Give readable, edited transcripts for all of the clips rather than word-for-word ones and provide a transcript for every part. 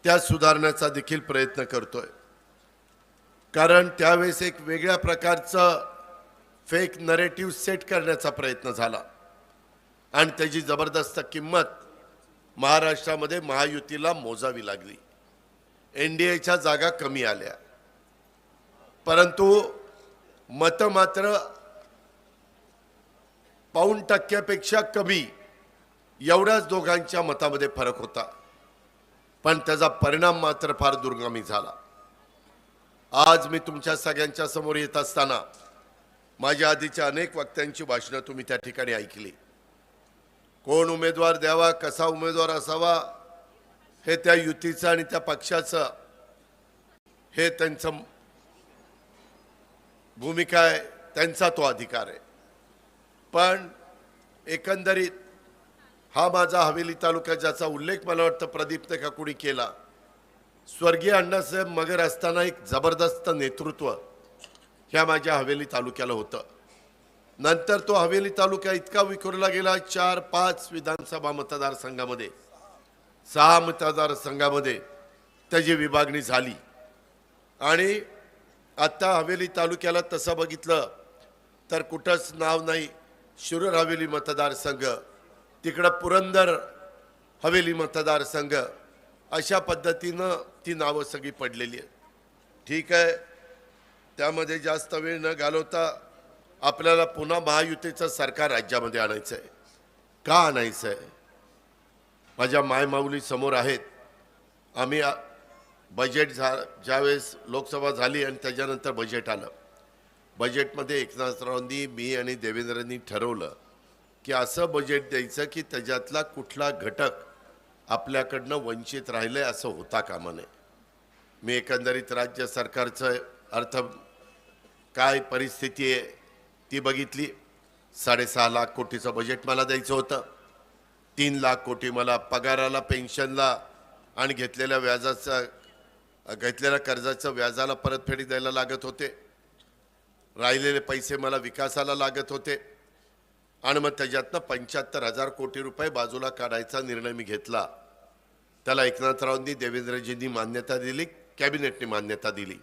त्या सुधारण्याचा देखील प्रयत्न करतोय। कारण त्यावेळेस एक वेगळ्या प्रकारचं फेक नरेटिव्ह सेट करण्याचा प्रयत्न झाला आणि त्याची जबरदस्त किंमत महाराष्ट्रामध्ये महायुतीला मोजावी लागली। एनडीएच्या जागा कमी आल्या, परंतु मत मात्र 0.5% कमी एवढ्याच दोघांच्या मतामध्ये फरक होता, पण त्याचा परिणाम मात्र फार दुर्गामी झाला। आज मी तुमच्या सगळ्यांच्या समोर येत असताना माझ्या आधीच्या अनेक वक्त्यांची भाषणं तुम्ही त्या ठिकाणी ऐकली। कोण उमेदवार द्यावा, कसा उमेदवार असावा, हे त्या युतीचं आणि त्या पक्षाचं हे त्यांचं भूमिका आहे, त्यांचा तो अधिकार आहे। पण एकंदरीत हा माझा हवेली तालुका, ज्याचा उल्लेख मला वाटतं प्रदीपने का कोणी केला, स्वर्गीय अण्णासाहेब मगर असताना एक जबरदस्त नेतृत्व ह्या माझ्या हवेली तालुक्याला होतं। नंतर तो हवेली तालुका इतका विखुरला गेला, 4-5 विधानसभा मतदारसंघामध्ये, 6 मतदारसंघामध्ये त्याची विभागणी झाली। आणि आता हवेली तालुक्याला तसं बघितलं तर कुठंच नाव नाही। शिरूर हवेली मतदारसंघ, तिकडं पुरंदर हवेली मतदारसंघ, अशा पद्धतीनं ती नावं सगळी पडलेली आहेत। ठीक आहे, त्यामध्ये जास्त वेळ न घालवता आपल्याला पुन्हा महायुतीचं सरकार राज्यामध्ये आणायचं आहे। का आणायचं आहे? माझ्या मायमाऊली समोर आहेत। आम्ही बजेट ज्यावेळेस लोकसभा झाली आणि त्याच्यानंतर बजेट आलं, बजेटमध्ये एकनाथरावांनी, मी आणि देवेंद्रांनी ठरवलं की असं बजेट द्यायचं की त्याच्यातला कुठला घटक आपल्याकडनं वंचित राहिले असं होता कामा नये। मी एकंदरीत राज्य सरकारचं अर्थ काय परिस्थिती आहे ती बघितली। 6.5 लाख कोटीचं बजेट मला द्यायचं होतं। 3 लाख कोटी मला पगाराला, पेन्शनला आणि घेतलेल्या कर्जाचं व्याजाला परतफेडी द्यायला लागत होते। राहिलेले पैसे मला विकासाला लागत होते आणि मग त्याच्यातनं 75,000 कोटी रुपये बाजूला काढायचा निर्णय मी घेतला। त्याला एकनाथरावांनी, देवेंद्रजींनी मान्यता दिली, कॅबिनेटने मान्यता दिली।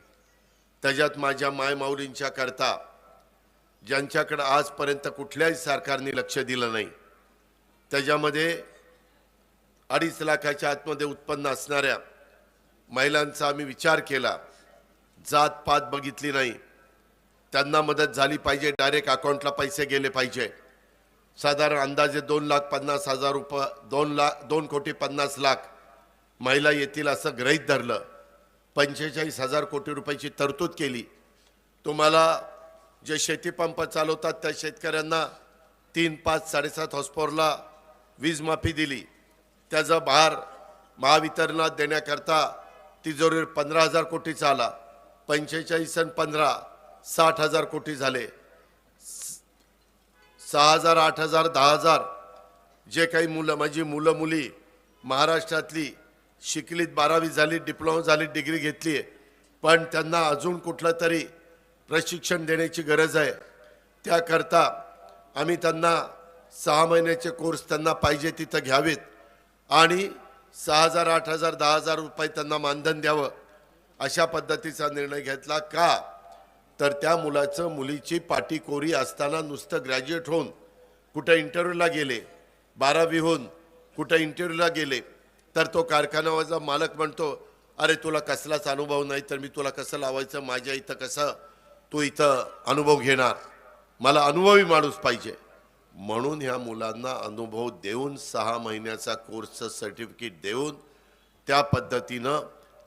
त्याच्यात माझ्या मायमाऊलींच्या करता, ज्यांच्याकडे आजपर्यंत कुठल्याही सरकारने लक्ष दिलं नाही, त्याच्यामध्ये 2.5 लाखाच्या आतमध्ये उत्पन्न असणाऱ्या महिलांचा आम्ही विचार केला। जातपात बघितली नाही, त्यांना मदत झाली पाहिजे, डायरेक्ट अकाउंटला पैसे गेले पाहिजे। साधारण अंदाजे 2,50,000 रुपये, 2,50,00,000 महिला येतील असं गृहीत धरलं। 45,000 कोटी रुपयाची तरतूद केली। तुम्हाला जे शेतीपंप चालवतात त्या शेतकऱ्यांना 3, 5, 7.5 हॉर्सपॉवरला वीज माफी दिली। त्याचा भार महावितरणात देण्याकरता तिजोरीवर 15,000 कोटीचा आला। 45 आणि 15 60,000 कोटी झाले। 6,000, 8,000, 10,000 जे काही माझी मुलं मुली महाराष्ट्रातली शिकलीत, 12वी झाली, डिप्लोमा झाली, डिग्री घेतली आहे, पण त्यांना अजून कुठलं तरी प्रशिक्षण देण्याची गरज आहे। त्याकरता आम्ही त्यांना 6 महिन्याचे कोर्स त्यांना पाहिजे तिथं घ्यावेत आणि 6,000, 8,000, 10,000 रुपये त्यांना मानधन द्यावं, अशा पद्धतीचा निर्णय घेतला। का तर त्या मुलाचं, मुलीची पाटी कोरी असताना नुसतं ग्रॅज्युएट होऊन कुठं इंटरव्ह्यूला गेले, 12वी होऊन कुठं इंटरव्ह्यूला गेले, तर तो कारखानावाला मालक म्हणतो, अरे तुला कसलाच अनुभव नाही तर मी तुला कसं लावायचं, माझ्या इथं कसं तू इथं अनुभव घेणार, मला अनुभवी माणूस पाहिजे। म्हणून ह्या मुलांना अनुभव देऊन 6 महिन्याचा कोर्सचं सर्टिफिकेट देऊन त्या पद्धतीनं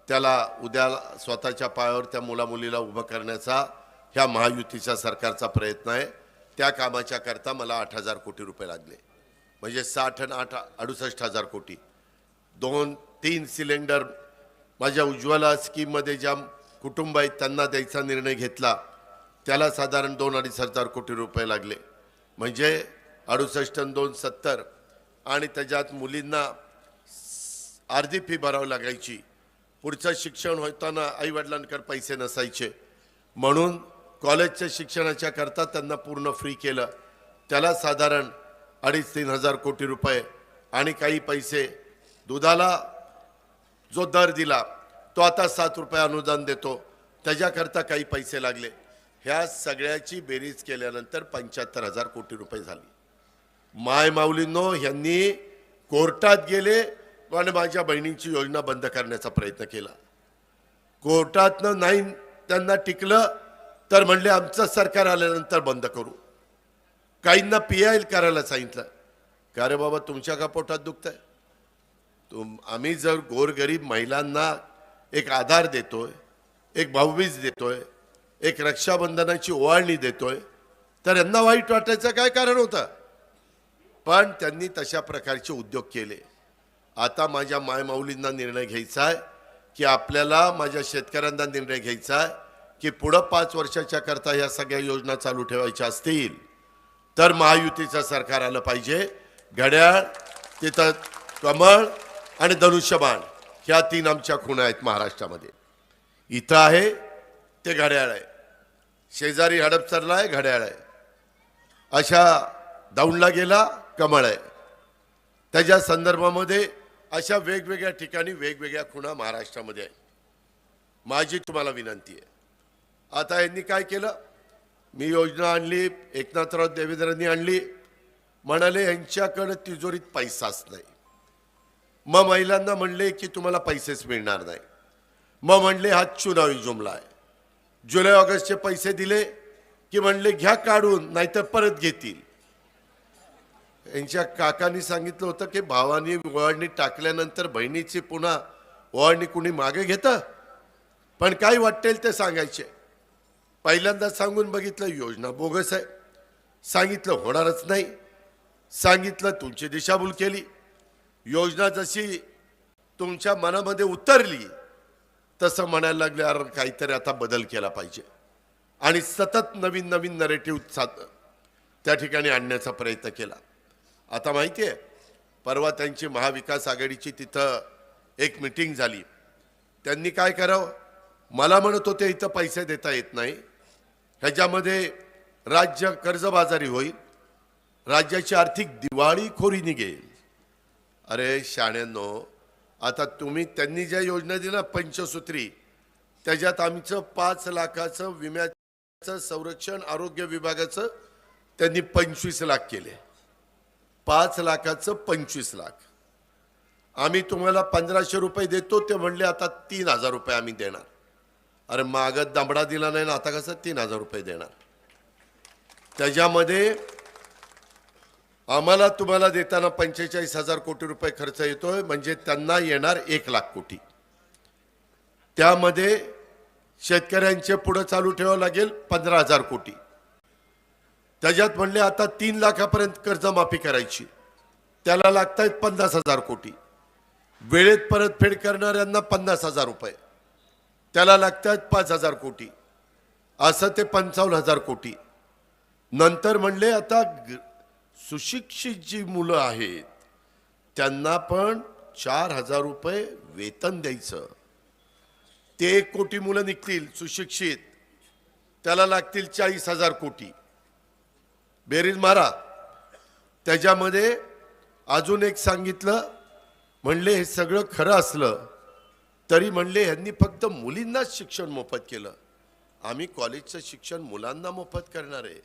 त्याला उद्या स्वतःच्या पायावर त्या मुलामुलीला उभं करण्याचा ह्या महायुतीच्या सरकारचा प्रयत्न आहे। त्या कामाच्या करता मला 8,000 कोटी रुपये लागले, म्हणजे 60 आणि 8 68,000 कोटी। 2-3 सिलेंडर माझ्या उज्ज्वला स्कीममध्ये ज्या कुटुंब आहेत त्यांना द्यायचा निर्णय घेतला, त्याला साधारण 2-2.5 कोटी रुपये लागले, म्हणजे 68 आणि 2 70, आणि त्याच्यात मुलींना अर्धी फी भरावी लागायची। पुढचं शिक्षण होताना आईवडिलांकडे पैसे नसायचे, म्हणून कॉलेजच्या शिक्षणाच्या करता त्यांना पूर्ण फ्री केलं। त्याला साधारण 2,500-3,000 कोटी रुपये आणि काही पैसे दुधाला जो दर दिला तो आता 7 रुपये अनुदान देतो, त्याच्याकरता काही पैसे लागले. ह्या सगळ्याची बेरीज केल्यानंतर 75,000 कोटी रुपये झाली. माय माऊलींनो, ह्यांनी कोर्टात गेले आणि माझ्या बहिणींची योजना बंद करण्याचा प्रयत्न केला. कोर्टातनं नाही त्यांना टिकलं तर म्हणले आमचं सरकार आल्यानंतर बंद करू. काहींना PIL करायला सांगितलं. का रे बाबा, तुमच्या का पोटात दुखतंय? आम्ही जर गोरगरीब महिलांना एक आधार देतोय, एक भाऊबीज देतोय, एक रक्षाबंधनाची ओवाळणी देतोय, तर यांना वाईट वाटायचं काय कारण होतं? पण त्यांनी तशा प्रकारचे उद्योग केले. आता माझ्या मायमाऊलींना निर्णय घ्यायचा आहे की आपल्याला माझ्या शेतकऱ्यांना निर्णय घ्यायचा आहे की पुढं 5 वर्षाच्या करता ह्या सगळ्या योजना चालू ठेवायच्या असतील तर महायुतीचं सरकार आलं पाहिजे. घड्याळ, तिथं कमळ आणि धनुष्यबाण ह्या 3 आमच्या खुणा आहेत महाराष्ट्रामध्ये. इथं आहे ते घड्याळ आहे, शेजारी हडपसरला आहे घड्याळ आहे, अशा दौंडला गेला कमळ आहे. त्याच्या संदर्भामध्ये अशा वेगवेगळ्या ठिकाणी वेगवेगळ्या खुणा महाराष्ट्रामध्ये आहे. माझी तुम्हाला विनंती आहे, आता यांनी काय केलं, मी योजना आणली, एकनाथराव देवेंद्रांनी आणली, म्हणाले यांच्याकडे तिजोरीत पैसाच नाही. मग महिलांना म्हणले की तुम्हाला पैसेच मिळणार नाही. मग म्हणले हा चुनावी जुमला आहे. जुलै ऑगस्टचे पैसे दिले की म्हणले घ्या काढून, नाहीतर परत घेतील. यांच्या काकांनी सांगितलं होतं की भावानी ओवाळणी टाकल्यानंतर बहिणीची पुन्हा ओवाळणी कुणी मागे घेतं. पण काय वाटेल ते सांगायचे. पहिल्यांदा सांगून बघितलं योजना बोगस आहे, सांगितलं होणारच नाही, सांगितलं तुमची दिशाभूल केली. योजना जशी तुमच्या मनामध्ये उतरली तसं म्हणायला लागले अरे काहीतरी आता बदल केला पाहिजे आणि सतत नवीन नवीन नरेटिव्ह त्या ठिकाणी आणण्याचा प्रयत्न केला. आता माहिती आहे, परवा त्यांची महाविकास आघाडीची तिथं एक मीटिंग झाली. त्यांनी काय करावं, मला म्हणत होते इथं पैसे देता येत नाही, ह्याच्यामध्ये राज्य कर्जबाजारी होईल, राज्याची आर्थिक दिवाळीखोरी निघेल. अरे शाण्यांनो, आता तुम्ही त्यांनी ज्या योजना दिल्या पंचसूत्री, त्याच्यात आमचं 5 लाखाचं विम्याचं संरक्षण आरोग्य विभागाचं त्यांनी 25 लाख केले. 5 लाखाचं 25 लाख. आम्ही तुम्हाला 1500 रुपये देतो, ते म्हणले आता 3000 रुपये आम्ही देणार. अरे मागत दांबडा दिला नाही ना, आता कसं 3000 रुपये देणार? त्याच्यामध्ये आम्हाला तुम्हाला देताना 45,000 कोटी रुपये खर्च येतोय, म्हणजे त्यांना येणार 1 लाख कोटी. त्यामध्ये शेतकऱ्यांचे पुढे चालू ठेवावं लागेल 15,000 कोटी. त्याच्यात म्हणले आता 3 लाखापर्यंत कर्जमाफी करायची, त्याला लागतायत 50,000 कोटी. वेळेत परतफेड करणाऱ्यांना 50,000 रुपये, त्याला लागतायत 5,000 कोटी. असं ते 55,000 कोटी. नंतर म्हणले आता सुशिक्षित जी मुलं आहेत त्यांना पण 4,000 रुपये वेतन द्यायचं. ते 1 कोटी मुलं निघतील सुशिक्षित, त्याला लागतील 40,000 कोटी. बेरीज मारा. त्याच्यामध्ये अजून एक सांगितलं, म्हणले हे सगळं खरं असलं तरी म्हणले ह्यांनी फक्त मुलींनाच शिक्षण मोफत केलं, आम्ही कॉलेजचं शिक्षण मुलांना मोफत करणार आहे.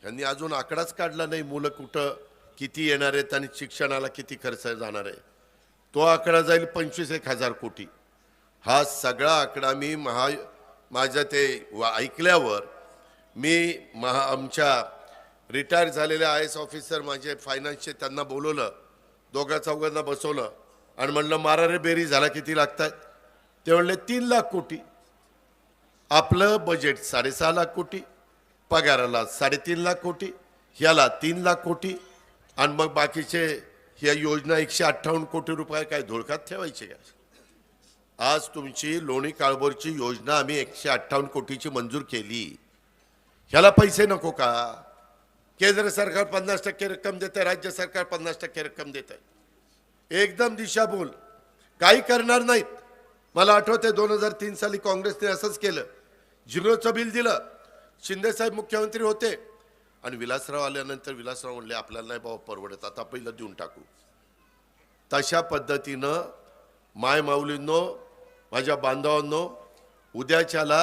ह्यांनी अजून आकडाच काढला नाही, मुलं कुठं किती येणार आहेत आणि शिक्षणाला किती खर्च जाणार आहे. तो आकडा जाईल 25,000 कोटी. हा सगळा आकडा मी माझं ते ऐकल्यावर मी आमच्या रिटायर झालेल्या IAS ऑफिसर माझे फायनान्सचे त्यांना बोलवलं, 2-4 बसवलं आणि म्हणलं मारा रे बेरी, झाला किती लागतात? ते म्हणले 3 लाख कोटी. आपलं बजेट 6.5 लाख कोटी, पगाराला 3.5 लाख कोटी, ह्याला 3 लाख कोटी, आणि मग बाकीचे ह्या योजना 158 कोटी रुपये काय धुळकात ठेवायचे का? आज तुमची लोणी काळभोरची योजना आम्ही 158 कोटीची मंजूर केली, ह्याला पैसे नको का? केंद्र सरकार 50% रक्कम देत आहे, राज्य सरकार 50% रक्कम देत आहे. एकदम दिशाभूल, काही करणार नाहीत. मला आठवते 2003 साली काँग्रेसने असंच केलं, 0चं बिल दिलं. शिंदे साहेब मुख्यमंत्री होते आणि विलासराव आल्यानंतर विलासराव म्हणले आपल्याला नाही बाबा परवडत, आता पहिलं देऊन टाकू. तशा पद्धतीनं माय माऊलींनो, माझ्या बांधवांनो, उद्याच्याला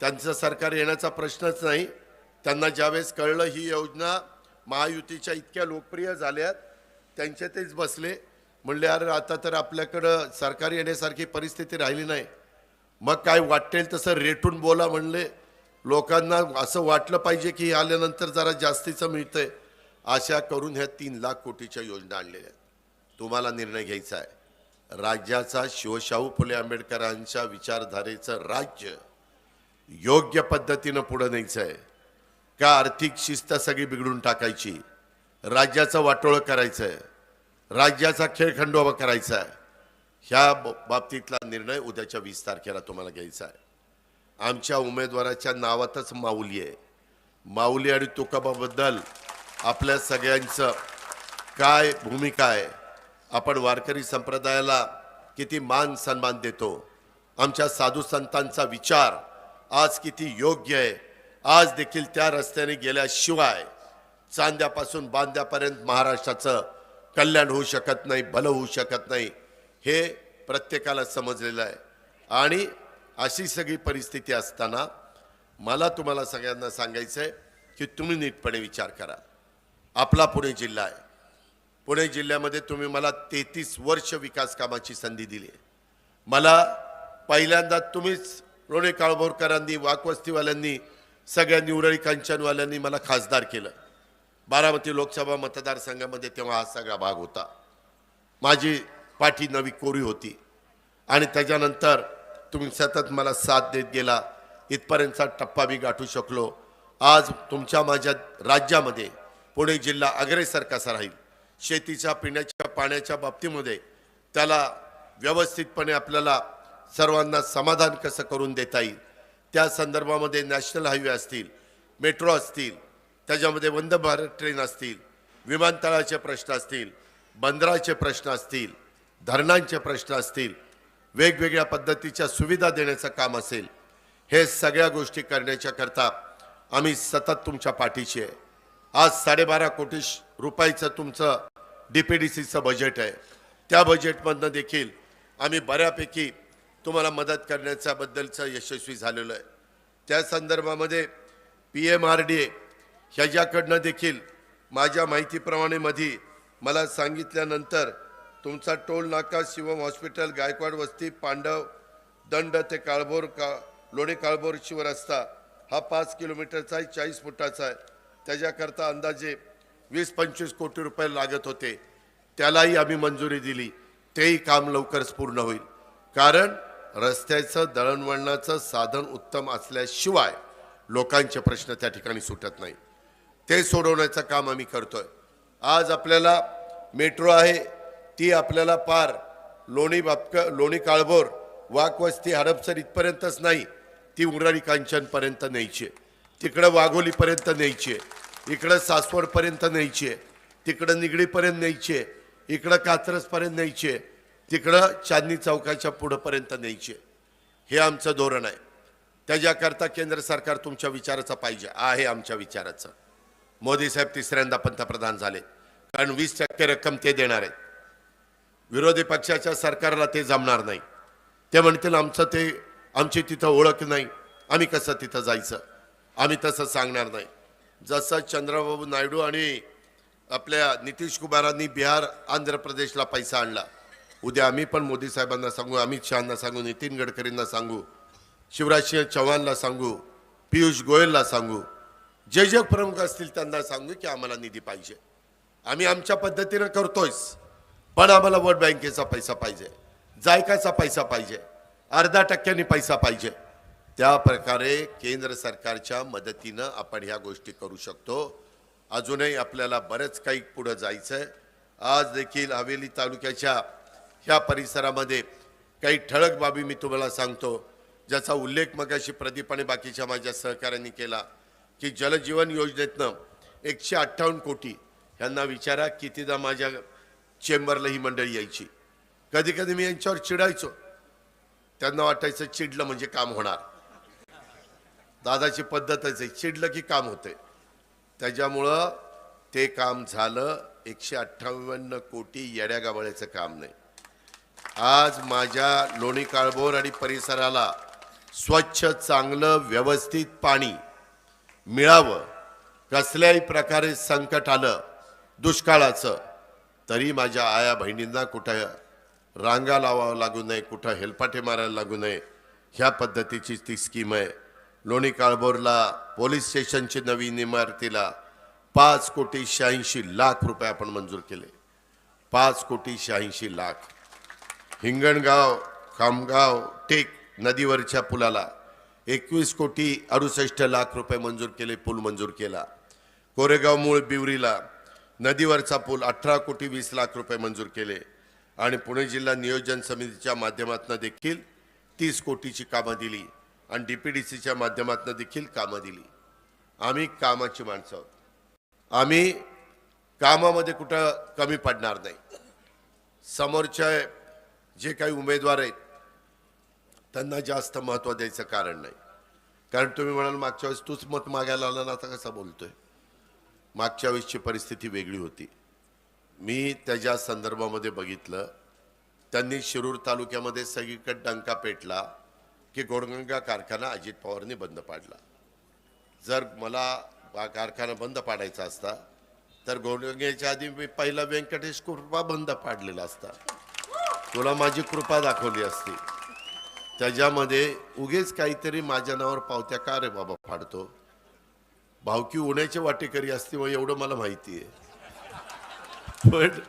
त्यांचं सरकार येण्याचा प्रश्नच नाही. त्यांना ज्यावेळेस कळलं ही योजना महायुतीच्या इतक्या लोकप्रिय झाल्यात, त्यांचे तेच बसले, म्हणले अरे आता तर आपल्याकडं सरकार येण्यासारखी परिस्थिती राहिली नाही. मग काय वाटेल तसं रेटून बोला म्हणले. लोकांना असं वाटलं पाहिजे की आल्यानंतर जरा जास्तीचं मिळतंय. आशा करून ह्या 3 लाख कोटीच्या योजना आणलेल्या आहेत. तुम्हाला निर्णय घ्यायचा आहे. राज्याचा शिवशाहू फुले आंबेडकरांच्या विचारधारेचं राज्य योग्य पद्धतीनं पुढे न्यायचं आहे का आर्थिक शिस्त सगळी बिघडून टाकायची, राज्याचं वाटोळं करायचं आहे, राज्याचा खेळखंडोबा करायचा आहे. ह्या बाबतीतला निर्णय उद्याच्या 20 तारखेला तुम्हाला घ्यायचा आहे. आमच्या उमेदवाराच्या नावातच माऊली आहे. माऊली आणि तुकोबाबद्दल आपल्या सगळ्यांचं काय भूमिका आहे, आपण वारकरी संप्रदायाला किती मान सन्मान देतो, आमच्या साधू संतांचा विचार आज किती योग्य आहे. आज देखील त्या रस्त्याने गेल्याशिवाय चांद्यापासून बांद्यापर्यंत महाराष्ट्राचं कल्याण होऊ शकत नाही, भलं होऊ शकत नाही, हे प्रत्येकाला समजलेलं आहे. आणि अशी सगळी परिस्थिती असताना मला तुम्हाला सगळ्यांना सांगायचं आहे की तुम्ही नीटपणे विचार करा. आपला पुणे जिल्हा आहे. पुणे जिल्ह्यामध्ये तुम्ही मला 33 वर्ष विकास कामाची संधी दिली. मला पहिल्यांदा तुम्हीच लोणे काळभोरकरांनी, वाकवस्तीवाल्यांनी, सगळ्यांनी, उरळी कांचनवाल्यांनी मला खासदार केलं. बारामती लोकसभा मतदारसंघामध्ये तेव्हा हा सगळा भाग होता. माझी पाठी नवी कोरी होती आणि त्याच्यानंतर तुम्ही सतत मला साथ देत गेला. इथपर्यंतचा टप्पा मी गाठू शकलो. आज तुमच्या माझ्या राज्यामध्ये पुणे जिल्हा अग्रेसर कसा राहील, शेतीच्या पिण्याच्या पाण्याच्या बाबतीमध्ये त्याला व्यवस्थितपणे आपल्याला सर्वांना समाधान कसं करून देता येईल, त्या संदर्भामध्ये नॅशनल हायवे असतील, मेट्रो असतील, त्याच्यामध्ये वंदे भारत ट्रेन असतील, विमानतळाचे प्रश्न असतील, बंदराचे प्रश्न असतील, धरणांचे प्रश्न असतील, वेगवेगळ्या पद्धतीच्या सुविधा देण्याचं काम असेल, हे सगळ्या गोष्टी करण्याच्या करता आम्ही सतत तुमच्या पाठीशी आहे. आज 12.5 कोटी रुपयाचं तुमचं DPDCचं बजेट आहे. त्या बजेटमधनं देखील आम्ही बऱ्यापैकी तुम्हाला मदत करण्याच्याबद्दलचं यशस्वी झालेलो आहे. त्या संदर्भामध्ये PMRDA ह्याच्याकडनं देखील माझ्या माहितीप्रमाणे मध्ये मला सांगितल्यानंतर तुमचा टोल नाका शिवम हॉस्पिटल, गायकवाड वस्ती, पांडव दंड ते काळभोर लोणे काळभोर शिव रस्ता हा 5 किलोमीटरचा आहे, 40 फुटाचा आहे. त्याच्याकरता अंदाजे 20-25 कोटी रुपये लागत होते. त्यालाही आम्ही मंजुरी दिली. तेही काम लवकरच पूर्ण होईल. कारण रस्त्याचं दळणवळणाचं साधन उत्तम असल्याशिवाय लोकांचे प्रश्न त्या ठिकाणी सुटत नाही. ते सोडवण्याचं काम आम्ही करतोय. आज आपल्याला मेट्रो आहे, ती आपल्याला पार लोणी काळभोर, वाकवस्ती, हडपसर इथपर्यंतच नाही, ती उराळी कांचनपर्यंत न्यायची आहे, तिकडं वाघोलीपर्यंत न्यायची आहे, इकडं सासवडपर्यंत न्यायची आहे, तिकडं निगडीपर्यंत न्यायची आहे, इकडं कात्रजपर्यंत न्यायची आहे, तिकडं चांदणी चौकाच्या पुढंपर्यंत न्यायची आहे. हे आमचं धोरण आहे. त्याच्याकरता केंद्र सरकार तुमच्या विचाराचं पाहिजे आहे, आमच्या विचाराचं. मोदी साहेब 3ऱ्यांदा पंतप्रधान झाले, कारण 20% रक्कम ते देणार आहेत. विरोधी पक्षाच्या सरकारला ते जमणार नाही. ते म्हणतील आमची तिथं ओळख नाही, आम्ही कसं तिथं जायचं. आम्ही तसं सांगणार नाही. जसं चंद्रबाबू नायडू आणि आपल्या नितीश कुमारांनी बिहार, आंध्र प्रदेशला पैसा आणला, उद्या आम्ही पण मोदी साहेबांना सांगू, अमित शहांना सांगू, नितीन गडकरींना सांगू, शिवराज सिंह चौहानला सांगू, पियुष गोयलला सांगू, जे जे प्रमुख असतील त्यांना सांगू की आम्हाला निधी पाहिजे. आम्ही आमच्या पद्धतीनं करतोयच, पण आम्हाला वोट बँकेचा पैसा पाहिजे, जायकाचा पैसा पाहिजे, 0.5% पैसा पाहिजे. त्या प्रकारे केंद्र सरकारच्या मदतीनं आपण ह्या गोष्टी करू शकतो. अजूनही आपल्याला बरंच काही पुढे जायचं आहे. आज देखील हवेली तालुक्याच्या ह्या परिसरामध्ये काही ठळक बाबी मी तुम्हाला सांगतो, ज्याचा उल्लेख मगाशी प्रदीप आणि बाकीच्या माझ्या सहकाऱ्यांनी केला की जलजीवन योजनेतनं 158 कोटी. ह्यांना विचारा कितीदा माझ्या चेंबरला ही मंडळी यायची. कधी कधी मी यांच्यावर चिडायचो, त्यांना वाटायचं चिडलं म्हणजे काम होणार. दादाची पद्धतच आहे, चिडलं की काम होते. त्याच्यामुळं ते काम झालं. 158 कोटी येड्या गावळ्याचं काम नाही. आज माझ्या लोणी काळभोर आणि परिसराला स्वच्छ चांगलं व्यवस्थित पाणी मिळावं, कसल्याही प्रकारे संकट आलं दुष्काळाचं तरी माझ्या आया बहिणींना कुठं रांगा लावावं लागू नये, कुठं हेलपाटे मारायला लागू नये, ह्या पद्धतीची ती स्कीम आहे. लोणी काळभोरला पोलीस स्टेशनची नवीन इमारतीला 5,86,00,000 रुपये आपण मंजूर केले. 5,86,00,000. हिंगणगाव खामगाव टेक नदीवरच्या पुलाला 21,68,00,000 रुपये मंजूर केले, पूल मंजूर केला. कोरेगाव मूळ बिवरीला नदीवरचा पूल 18,20,00,000 रुपये मंजूर केले आणि पुणे जिल्हा नियोजन समितीच्या माध्यमातून देखील 30 कोटीची कामं दिली आणि डीपीडीसीच्या माध्यमातून देखील कामं दिली. आम्ही कामाची माणसं आहोत. आम्ही कामामध्ये कुठं कमी पडणार नाही. समोरच्या जे काही उमेदवार आहेत त्यांना जास्त महत्त्व द्यायचं कारण नाही. कारण तुम्ही म्हणाल मागच्या वेळेस तूच मत मागायला आला ना, आता कसं बोलतोय. मागच्या वेळेसची परिस्थिती वेगळी होती. मी त्याच्या संदर्भामध्ये बघितलं, त्यांनी शिरूर तालुक्यामध्ये सगळीकडे डंका पेटला की गोडगंगा कारखाना अजित पवारने बंद पाडला. जर मला कारखाना बंद पाडायचा असता तर गोडगंगेच्या आधी मी पहिला व्यंकटेश कृपा बंद पाडलेला असता, तुला माझी कृपा दाखवली असती. त्याच्यामध्ये उगेच काहीतरी माझ्या नावावर पावत्या का रे बाबा फाडतो. भावकी उन्हाचे वाटेकरी असते मग एवढं मला माहिती आहे, पण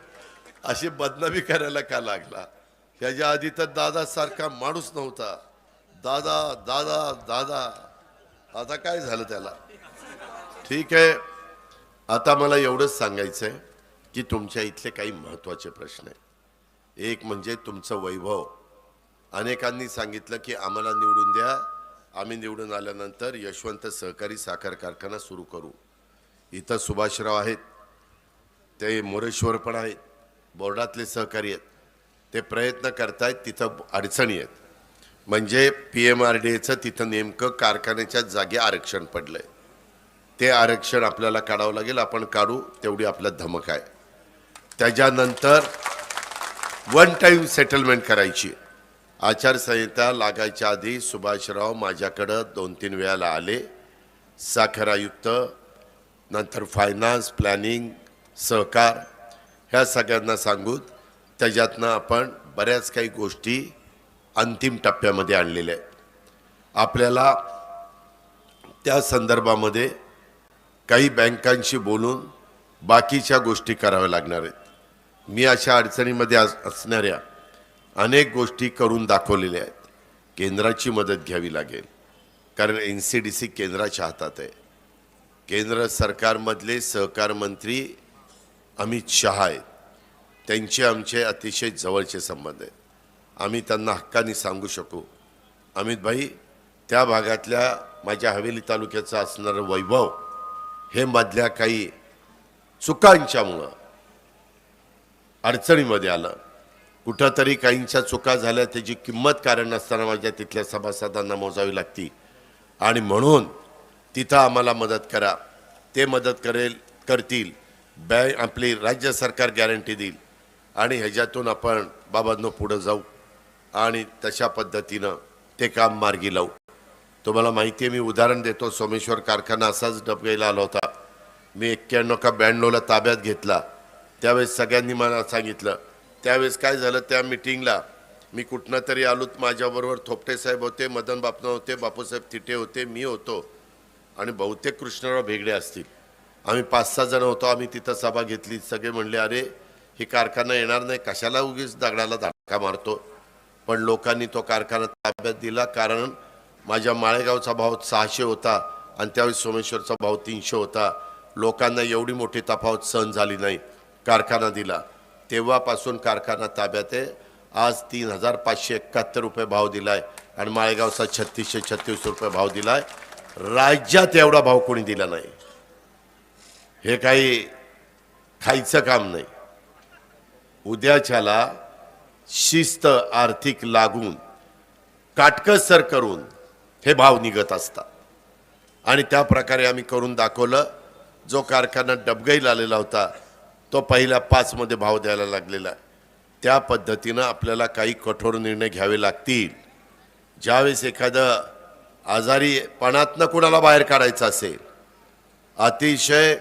अशी बदनामी करायला का लागला. त्याच्या आधी तर दादा सारखा माणूस नव्हता. दादा दादा दादा, आता काय झालं त्याला. ठीक आहे, आता मला एवढंच सांगायचं आहे की तुमच्या इथले काही महत्त्वाचे प्रश्न आहेत. एक म्हणजे तुमचं वैभव. अनेकांनी सांगितलं की आम्हाला निवडून द्या, आम्ही निवडून आल्यानंतर यशवंत सहकारी साखर कारखाना सुरू करू. इथं सुभाषराव आहेत, ते मोरेश्वर पण आहेत, बोर्डातले सहकारी आहेत, ते प्रयत्न करतायत. तिथं अडचणी आहेत. म्हणजे PMRDAचं तिथं नेमकं कारखान्याच्या जागी आरक्षण पडलंय. ते आरक्षण आपल्याला काढावं लागेल, आपण काढू, तेवढी आपल्या धमक आहे. त्याच्यानंतर वन टाइम सेटलमेंट करायची. आचारसंहिता लागायच्या आधी सुभाषराव माझ्याकडं 2-3 वेळाला आले. साखर आयुक्त, नंतर फायनान्स, प्लॅनिंग, सहकार, ह्या सगळ्यांना सांगून त्याच्यातनं आपण बऱ्याच काही गोष्टी अंतिम टप्प्यामध्ये आणलेल्या आहेत. आपल्याला त्या संदर्भामध्ये काही बँकांशी बोलून बाकीच्या गोष्टी कराव्या लागणार आहेत. मी अशा अडचणीमध्ये असणाऱ्या अनेक गोष्टी करून दाखवलेल्या आहेत. केंद्राची मदत घ्यावी लागेल, कारण NCDC केंद्राच्या हातात आहे. केंद्र सरकारमधले सहकार मंत्री अमित शहा आहेत, त्यांचे आमचे अतिशय जवळचे संबंध आहेत. आम्ही त्यांना हक्काने सांगू शकू, अमित भाई, त्या भागातल्या माझ्या हवेली तालुक्याचं असणारं वैभव हे मधल्या काही चुकांच्यामुळं अडचणीमध्ये आलं. कुठंतरी काहींच्या चुका झाल्या, त्याची किंमत कारण नसताना माझ्या तिथल्या सभासदांना मोजावी लागती आणि म्हणून तिथं आम्हाला मदत करा. ते मदत करतील. आपली राज्य सरकार गॅरंटी देईल आणि ह्याच्यातून आपण बाबांनो पुढं जाऊ आणि तशा पद्धतीनं ते काम मार्गी लावू. तुम्हाला माहिती आहे, मी उदाहरण देतो. सोमेश्वर कारखाना असाच डबगईला आला होता. मी 91 का 92ला ताब्यात घेतला. त्यावेळेस सगळ्यांनी मला सांगितलं. त्यावेळेस काय झालं, त्या मिटिंगला मी कुठनं तरी आलोत, माझ्याबरोबर थोपटे साहेब होते, मदन बापना होते, बापूसाहेब तिटे होते, मी होतो आणि बहुतेक कृष्णराव भेगडे असतील. आम्ही 5-6 जण होतो. आम्ही तिथं सभा घेतली. सगळे म्हणले, अरे ही कारखाना येणार नाही, कशाला उगीच दगडाला धक्का मारतो. पण लोकांनी तो कारखाना ताब्यात दिला, कारण माझ्या माळेगावचा भाव 600 होता आणि त्यावेळेस सोमेश्वरचा भाव 300 होता. लोकांना एवढी मोठी तफावत सहन झाली नाही, कारखाना दिला. तेव्हापासून कारखाना ताब्यात आहे. आज 3,571 रुपये भाव दिलाय आणि माळेगावचा 3,636 रुपये भाव दिलाय. राज्यात एवढा भाव कोणी दिला नाही. हे काही खायचं काम नाही. उद्याच्याला शिस्त आर्थिक लागून काटकसर करून हे भाव निघत असतात आणि त्या प्रकारे आम्ही करून दाखवलं. जो कारखाना डबगईला आलेला होता तो पहिल्या 5 मध्ये भाव द्यायला लागलेला आहे. त्या पद्धतीनं आपल्याला काही कठोर निर्णय घ्यावे लागतील. ज्यावेळेस एखादं आजारीपणातनं कुणाला बाहेर काढायचं असेल, अतिशय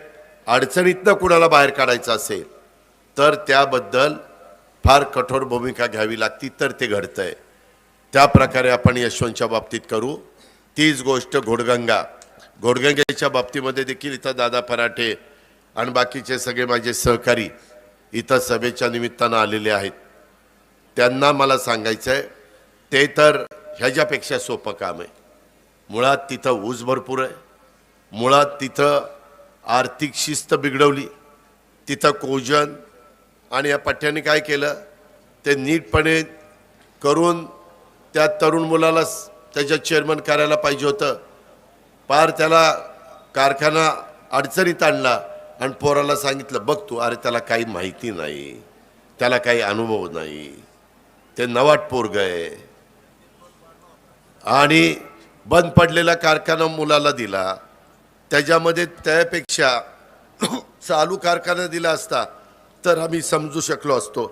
अडचणीतनं कुणाला बाहेर काढायचं असेल, तर त्याबद्दल फार कठोर भूमिका घ्यावी लागती, तर ते घडतंय. त्या प्रकारे आपण यशवंतच्या बाबतीत करू. तीच गोष्ट घोडगंगेच्या बाबतीमध्ये देखील इथं दादा फराटे आणि बाकीचे सगळे माझे सहकारी इथं सभेच्या निमित्तानं आलेले आहेत. त्यांना मला सांगायचं आहे, ते तर ह्याच्यापेक्षा सोपं काम आहे. मुळात तिथं ऊस भरपूर आहे, मुळात तिथं आर्थिक शिस्त बिघडवली, तिथं कोजन आणि या पठ्ठ्याने काय केलं ते नीटपणे करून त्या तरुण मुलाला त्याच्या चेअरमन करायला पाहिजे होतं. पार त्याला कारखाना अडचणीत आणला आणि पोराला सांगितलं, बघ तू, अरे त्याला काही माहिती नाही, त्याला काही अनुभव नाही, ते नवाट पोरग आहे. आणि बंद पडलेला कारखाना मुलाला दिला, त्याच्यामध्ये त्यापेक्षा चालू कारखाना दिला असता तर आम्ही समजू शकलो असतो.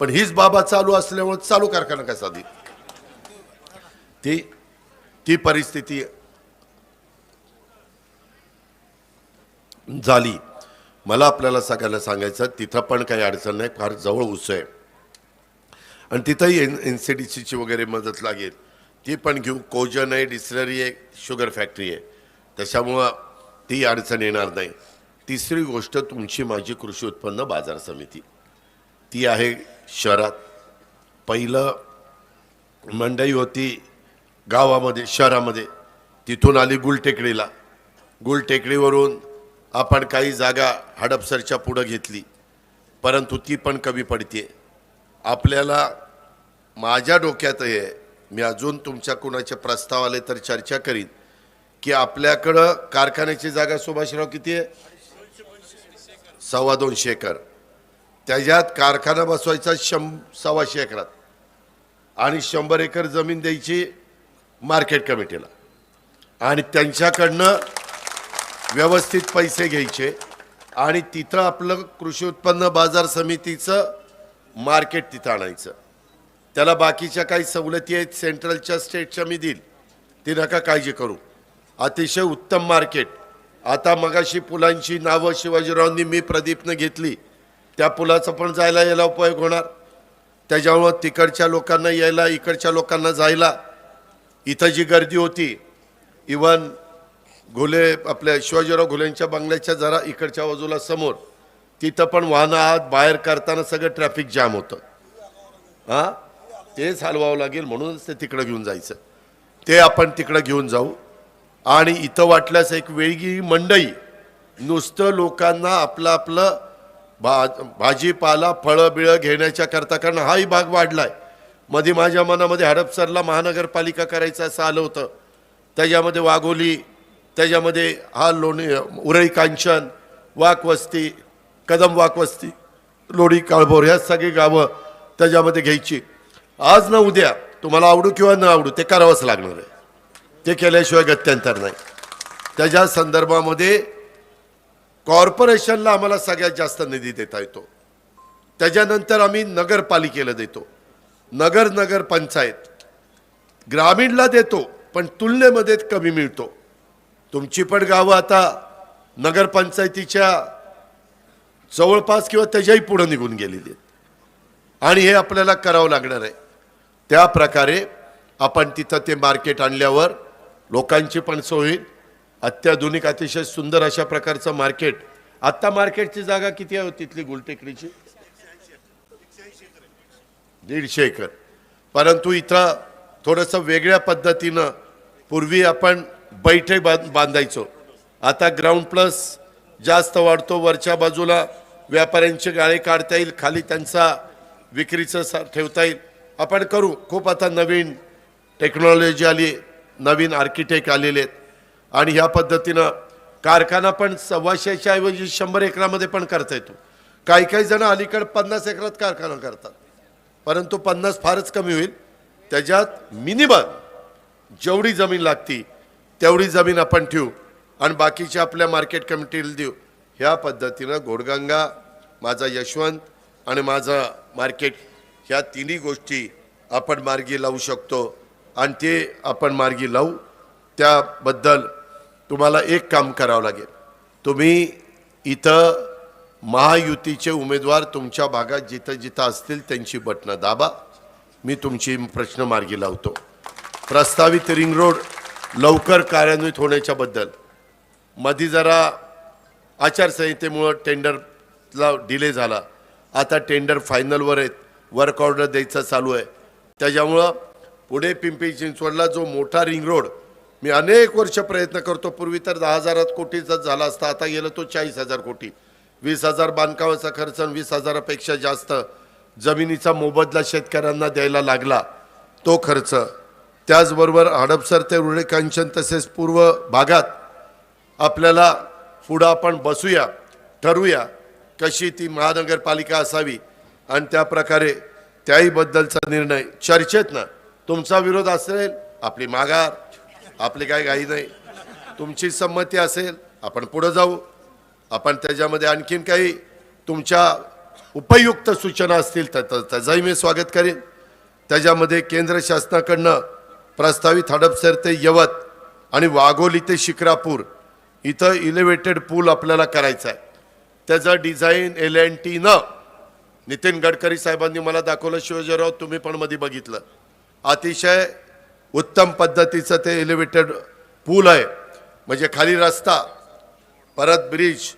पण हीच बाबा चालू असल्यामुळे चालू कारखाना कसा दिला, ती परिस्थिती झाली. मला आपल्याला सगळ्यांना सांगायचं, तिथं पण काही अडचण नाही, फार जवळ ऊस आहे आणि तिथंही NCDCची वगैरे मदत लागेल, ती पण घेऊ. कोजन आहे, डिस्लरी आहे, शुगर फॅक्टरी आहे, त्याच्यामुळं ती अडचण येणार नाही. तिसरी गोष्ट तुमची माझी कृषी उत्पन्न बाजार समिती, ती आहे शहरात. पहिलं मंडई होती गावामध्ये, शहरामध्ये, तिथून आली गुलटेकडीला. गुलटेकडीवरून आपण काही जागा हडपसरच्या पुढं घेतली, परंतु ती पण कमी पडते. आपल्याला माझ्या डोक्यात आहे, मी अजून तुमच्या कुणाचे प्रस्ताव आले तर चर्चा करीन, की आपल्याकडं कारखान्याची जागा सुभाषराव किती आहे? 250 एकर. त्याच्यात कारखाना बसवायचा 125 एकरात आणि 100 एकर जमीन द्यायची मार्केट कमिटीला आणि त्यांच्याकडनं व्यवस्थित पैसे घ्यायचे आणि तिथं आपलं कृषी उत्पन्न बाजार समितीचं मार्केट तिथं आणायचं. त्याला बाकीच्या काही सवलती आहेत सेंट्रलच्या, स्टेटच्या मी देईल, ती नका काळजी करू. अतिशय उत्तम मार्केट. आता मगाशी पुलांची नावं शिवाजीरावांनी, मी प्रदीपनं घेतली, त्या पुलाचं पण जायला यायला उपयोग होणार. त्याच्यामुळं तिकडच्या लोकांना यायला, इकडच्या लोकांना जायला. इथं जी गर्दी होती, इवन घुले आपल्या शिवाजीराव घुलेंच्या बंगल्याच्या जरा इकडच्या बाजूला समोर, तिथं पण वाहनं आत बाहेर करताना सगळं ट्रॅफिक जाम होतं. हां, तेच हलवावं लागेल, म्हणूनच ते तिकडं घेऊन जायचं. ते आपण तिकडं घेऊन जाऊ. आणि इथं वाटल्यास एक वेगळी मंडई, नुसतं लोकांना आपलं भाजीपाला फळं बिळं घेण्याच्या करता, कारण हाही भाग वाढलाय. मध्ये माझ्या मनामध्ये हडपसरला महानगरपालिका करायचं असं आलं होतं. त्याच्यामध्ये वाघोली, त्याच्यामध्ये हा लोणी, उरई कांचन, वाकवस्ती, कदम वाकवस्ती, लोणी काळभोर, ह्या सगळी गावं त्याच्यामध्ये घ्यायची. आज ना उद्या, तुम्हाला आवडू किंवा न आवडू, ते करावंच लागणार आहे. ते केल्याशिवाय गत्यंतर नाही. त्याच्या संदर्भामध्ये कॉर्पोरेशनला आम्हाला सगळ्यात जास्त निधी देता येतो. त्याच्यानंतर आम्ही नगरपालिकेला देतो, नगर पंचायत, ग्रामीणला देतो, पण तुलनेमध्ये कमी मिळतो. तुमची पण गावं आता नगरपंचायतीच्या जवळपास किंवा त्याच्याही पुढे निघून गेलेली आहेत आणि हे आपल्याला करावं लागणार आहे. त्या प्रकारे आपण तिथं ते मार्केट आणल्यावर लोकांची पण सोय होईल. अत्याधुनिक अतिशय सुंदर अशा प्रकारचं मार्केट. आत्ता मार्केटची जागा किती आहे तिथली गुलटेकडीची? 150 एकर. परंतु इथं थोडंसं वेगळ्या पद्धतीनं, पूर्वी आपण बैठे बांधायचो, आता ग्राउंड प्लस जास्त वाढतो. वरच्या बाजूला व्यापाऱ्यांचे गाळे काढता येईल, खाली त्यांचा विक्रीचं ठेवता येईल. आपण करू. खूप आता नवीन टेक्नॉलॉजी आली, नवीन आर्किटेक्ट आलेले आहेत आणि ह्या पद्धतीनं कारखाना पण 250च्या ऐवजी 100 एकरामध्ये पण करता येतो. काही जण अलीकडे 50 एकरात कारखाना करतात, परंतु 50 फारच कमी होईल. त्याच्यात मिनिमम जेवढी जमीन लागती तेवढी जमीन आपण ठेवू आणि बाकीचे आपल्या मार्केट कमिटीला देऊ. ह्या पद्धतीनं घोडगंगा, माझा यशवंत आणि माझा मार्केट ह्या तिन्ही गोष्टी आपण मार्गी लावू शकतो आणि ते आपण मार्गी लावू। त्याबद्दल तुम्हाला एक काम करावं लागेल। तुम्ही इथं महायुतीचे उमेदवार तुमच्या भागात जिथं जिथं असतील त्यांची बटणं दाबा, मी तुमची प्रश्न मार्गी लावतो। प्रस्तावित रिंग रोड लवकर कार्यान्वित होण्याच्या बद्दल मध्ये जरा आचारसंहितेमुळे टेंडरला डिले झाला, आता टेंडर फायनलवर आहेत, वर्क ऑर्डर द्यायचं चालू आहे। त्याच्यामुळं पुणे पिंपरी चिंचवडला जो मोठा रिंग रोड मी अनेक वर्ष प्रयत्न करतो, पूर्वी तर 10,000 कोटीचा झाला असता, आता गेलं तो 40,000 कोटी, 20,000 बांधकामाचा खर्च आणि 20,000पेक्षा जास्त जमिनीचा मोबदला शेतकऱ्यांना द्यायला लागला तो खर्च। त्याचबरोबर हडपसर ते रुळे कांचन तसेच पूर्व भागात आपल्याला पुढं आपण बसूया, ठरवूया कशी ती महानगरपालिका असावी आणि त्या प्रकारे त्याही बद्दलचा निर्णय चर्चेत ना। तुमचा विरोध असेल आपली माघार, आपली काही घाई नाही, तुमची संमती असेल आपण पुढे जाऊ। आपण त्याच्यामध्ये आणखीन काही तुमच्या उपयुक्त सूचना असतील तर त्याचंही मी स्वागत करेन। त्याच्यामध्ये केंद्र शासनाकडनं प्रस्तावित हडपसर ते यवत आणि वाघोली ते शिक्रापूर इथं इलेव्हेटेड पूल आपल्याला करायचा आहे। त्याचं डिझाईन L&Tनं नितीन गडकरी साहेबांनी मला दाखवलं, शिवजीराव तुम्ही पण मध्ये बघितलं, अतिशय उत्तम पद्धतीचं ते एलिव्हेटेड पूल आहे। म्हणजे खाली रस्ता, परत ब्रिज,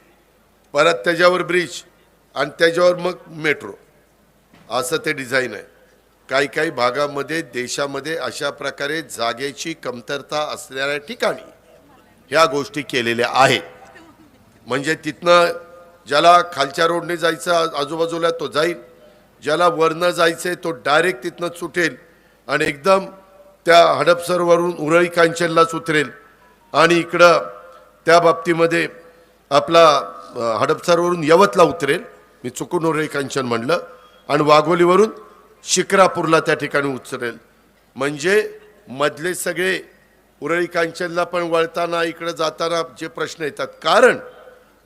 परत त्याच्यावर ब्रिज आणि त्याच्यावर मग मेट्रो, असं ते डिझाईन आहे। काही काही भागामध्ये देशामध्ये अशा प्रकारे जागेची कमतरता असलेल्या ठिकाणी ह्या गोष्टी केलेल्या आहेत। म्हणजे तिथनं ज्याला खालच्या रोडने जायचं आजूबाजूला तो जाईल, ज्याला वरनं जायचं तो डायरेक्ट तिथनं सुटेल आणि एकदम त्या हडपसरवरून उरळी कांचनलाच उतरेल आणि इकडं त्या बाबतीमध्ये आपला हडपसरवरून यवतला उतरेल, मी चुकून उरळी कांचन म्हणलं, आणि वाघोलीवरून शिक्रापूरला त्या ठिकाणी उतरेल। म्हणजे मधले सगळे उरळी कांचनला पण वळताना इकडे जाताना जे प्रश्न येतात, कारण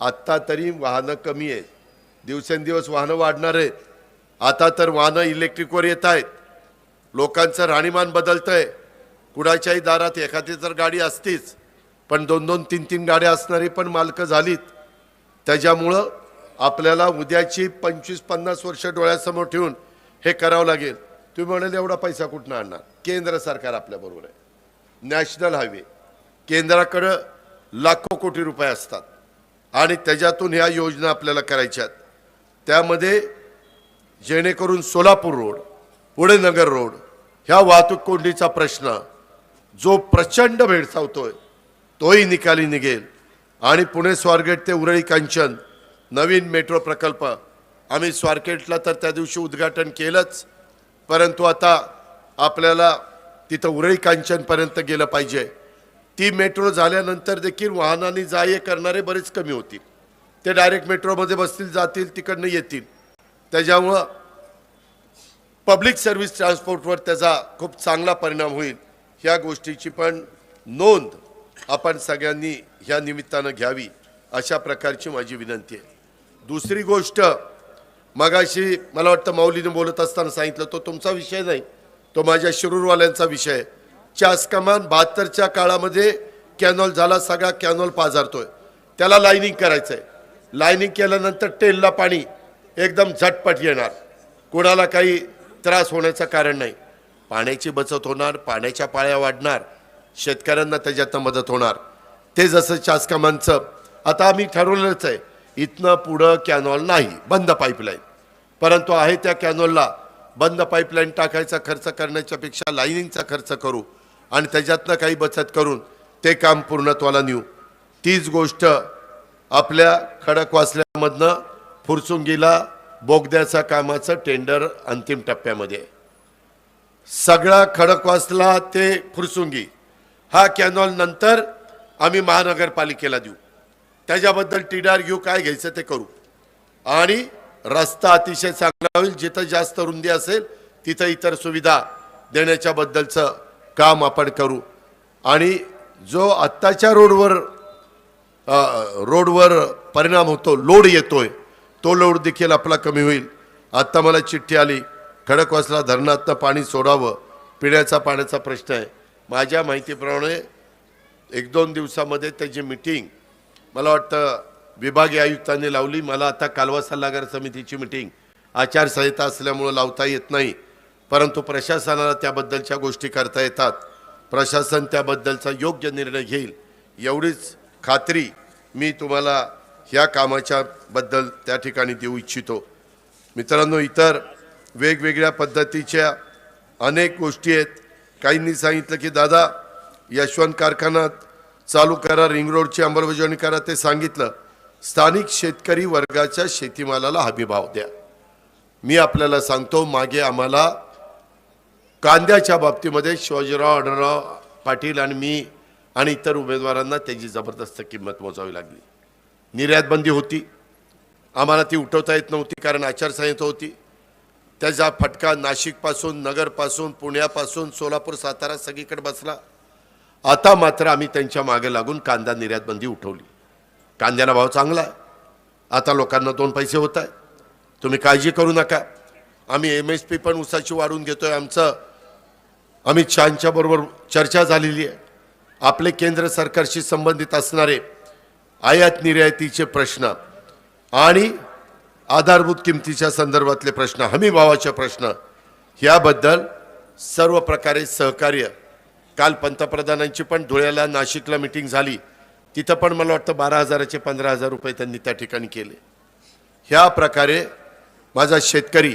आत्ता तरी वाहनं कमी आहेत, दिवसेंदिवस वाहनं वाढणार आहेत। आता तर वाहनं इलेक्ट्रिकवर येत आहेत, लोकांचं राहणीमान बदलतंय, कुणाच्याही दारात एखादी तर गाडी असतीच, पण 2-2, 3-3 गाड्या असणारी पण मालकं झालीत। त्याच्यामुळं आपल्याला उद्याची 25-50 वर्ष डोळ्यासमोर ठेवून हे करावं लागेल। तुम्ही म्हणाल एवढा पैसा कुठनं आणणार? केंद्र सरकार आपल्याबरोबर आहे, नॅशनल हायवे, केंद्राकडं लाखो कोटी रुपये असतात आणि त्याच्यातून ह्या योजना आपल्याला करायच्यात। त्यामध्ये जेणेकरून सोलापूर रोड, पुणे नगर रोड ह्या वाहतूक कोंडीचा प्रश्न जो प्रचंड भेडसावतोय तोही निकाली निघेल आणि पुणे स्वारगेट ते उरळी कांचन नवीन मेट्रो प्रकल्प आम्ही स्वारगेटला तर त्या दिवशी उद्घाटन केलंच, परंतु आता आपल्याला तिथं उरळी कांचनपर्यंत गेलं पाहिजे। ती मेट्रो झाल्यानंतर देखील वाहनांनी जा ये करणारे बरेच कमी होतील, ते डायरेक्ट मेट्रोमध्ये बसतील, जातील, तिकडनं येतील। त्याच्यामुळं पब्लिक सर्व्हिस ट्रान्सपोर्टवर त्याचा खूप चांगला परिणाम होईल। ह्या गोष्टीची पण नोंद आपण सगळ्यांनी ह्या निमित्तानं घ्यावी, अशा प्रकारची माझी विनंती आहे। दुसरी गोष्ट, मगाशी मला वाटतं माऊलीने बोलत असताना सांगितलं, तो तुमचा विषय नाही, तो माझ्या शिरूरवाल्यांचा विषय आहे। चासकमान 72च्या काळामध्ये कॅनॉल झाला, सगळा कॅनॉल पाझरतोय, त्याला लाईनिंग करायचं आहे। लाईनिंग केल्यानंतर टेलला पाणी एकदम झटपट येणार, कोणाला काही त्रास होण्याचं कारण नाही, पाण्याची बचत होणार, पाण्याच्या पाळ्या वाढणार, शेतकऱ्यांना त्याच्यातनं मदत होणार। ते जसं चासकमानचं आता आम्ही ठरवलंच आहे, इथनं पुढं कॅनॉल नाही, बंद पाईपलाईन, परंतु आहे त्या कॅनॉलला बंद पाईपलाईन टाकायचा खर्च करण्याच्या पेक्षा लाईनिंगचा खर्च करू आणि त्याच्यातनं काही बचत करून ते काम पूर्णत्वाला नेऊ। तीच गोष्ट आपल्या खडकवासल्यामधनं फुरसुंगीला बोगद्याचा कामाचं टेंडर अंतिम टप्प्यामध्ये, सगळा खडकवासला ते फुरसुंगी हा कॅनॉल नंतर आम्ही महानगरपालिकेला देऊ, त्याच्याबद्दल टीडार घेऊ, काय घ्यायचं ते करू आणि रस्ता अतिशय चांगला होईल। जिथं जास्त रुंदी असेल तिथं इतर सुविधा देण्याच्या बद्दलचं काम आपण करू आणि जो आत्ताच्या रोडवर परिणाम होतो, लोड येतोय, तो लोड देखील आपला कमी होईल आत्ता मला चिठ्ठी आली, खडकवासला धरणातनं पाणी सोडावं, पिण्याचा पाण्याचा प्रश्न आहे. माझ्या माहितीप्रमाणे 1-2 दिवसामध्ये त्याची मीटिंग मला वाटतं विभागीय आयुक्तांनी लावली. मला आता कालवा सल्लागार समितीची मीटिंग आचारसंहिता असल्यामुळं लावता येत नाही, परंतु प्रशासनाला त्याबद्दलच्या गोष्टी करता येतात. प्रशासन त्याबद्दलचा योग्य निर्णय घेईल एवढीच खात्री मी तुम्हाला ह्या कामाच्या बद्दल त्या ठिकाणी देऊ इच्छितो. मित्रांनो, इतर वेगवेगळ्या पद्धतीच्या अनेक गोष्टी आहेत. काहींनी सांगितलं की दादा यशवंत कारखाना चालू करा, रिंग रोडची अंमलबजावणी करा. ते सांगितलं, स्थानिक शेतकरी वर्गाच्या शेतीमालाला हमीभाव द्या. मी आपल्याला सांगतो, मागे आम्हाला कांद्याच्या बाबतीमध्ये शिवाजीराव आढळराव पाटील आणि मी आणि इतर उमेदवारांना त्याची जबरदस्त किंमत मोजावी लागली. निर्यात बंदी होती, आम्हाला ती उठवता येत नव्हती कारण आचारसंहिता होती. त्याचा फटका नाशिकपासून, नगरपासून, पुण्यापासून, सोलापूर, सातारा सगळीकडे बसला. आता मात्र आम्ही त्यांच्या मागे लागून कांदा निर्यात बंदी उठवली. कांद्याला भाव चांगला आहे, आता लोकांना 2 पैसे होत आहे. तुम्ही काळजी करू नका. आम्ही MSP पण ऊसाची वाढवून घेतोय. आमचं अमित शहांच्या बरोबर चर्चा झालेली आहे. आपले केंद्र सरकारशी संबंधित असणारे आयात निर्यातीचे प्रश्न आणि आधारभूत किमतीच्या संदर्भातले प्रश्न, हमी भावाचे प्रश्न, याबद्दल सर्व प्रकारे सहकार्य. काल पंतप्रधानांची पण धुळ्याला, नाशिकला मीटिंग झाली. तिथं पण मला वाटतं 12,000चे 15,000 रुपये त्यांनी त्या ठिकाणी केले. ह्या प्रकारे माझा शेतकरी,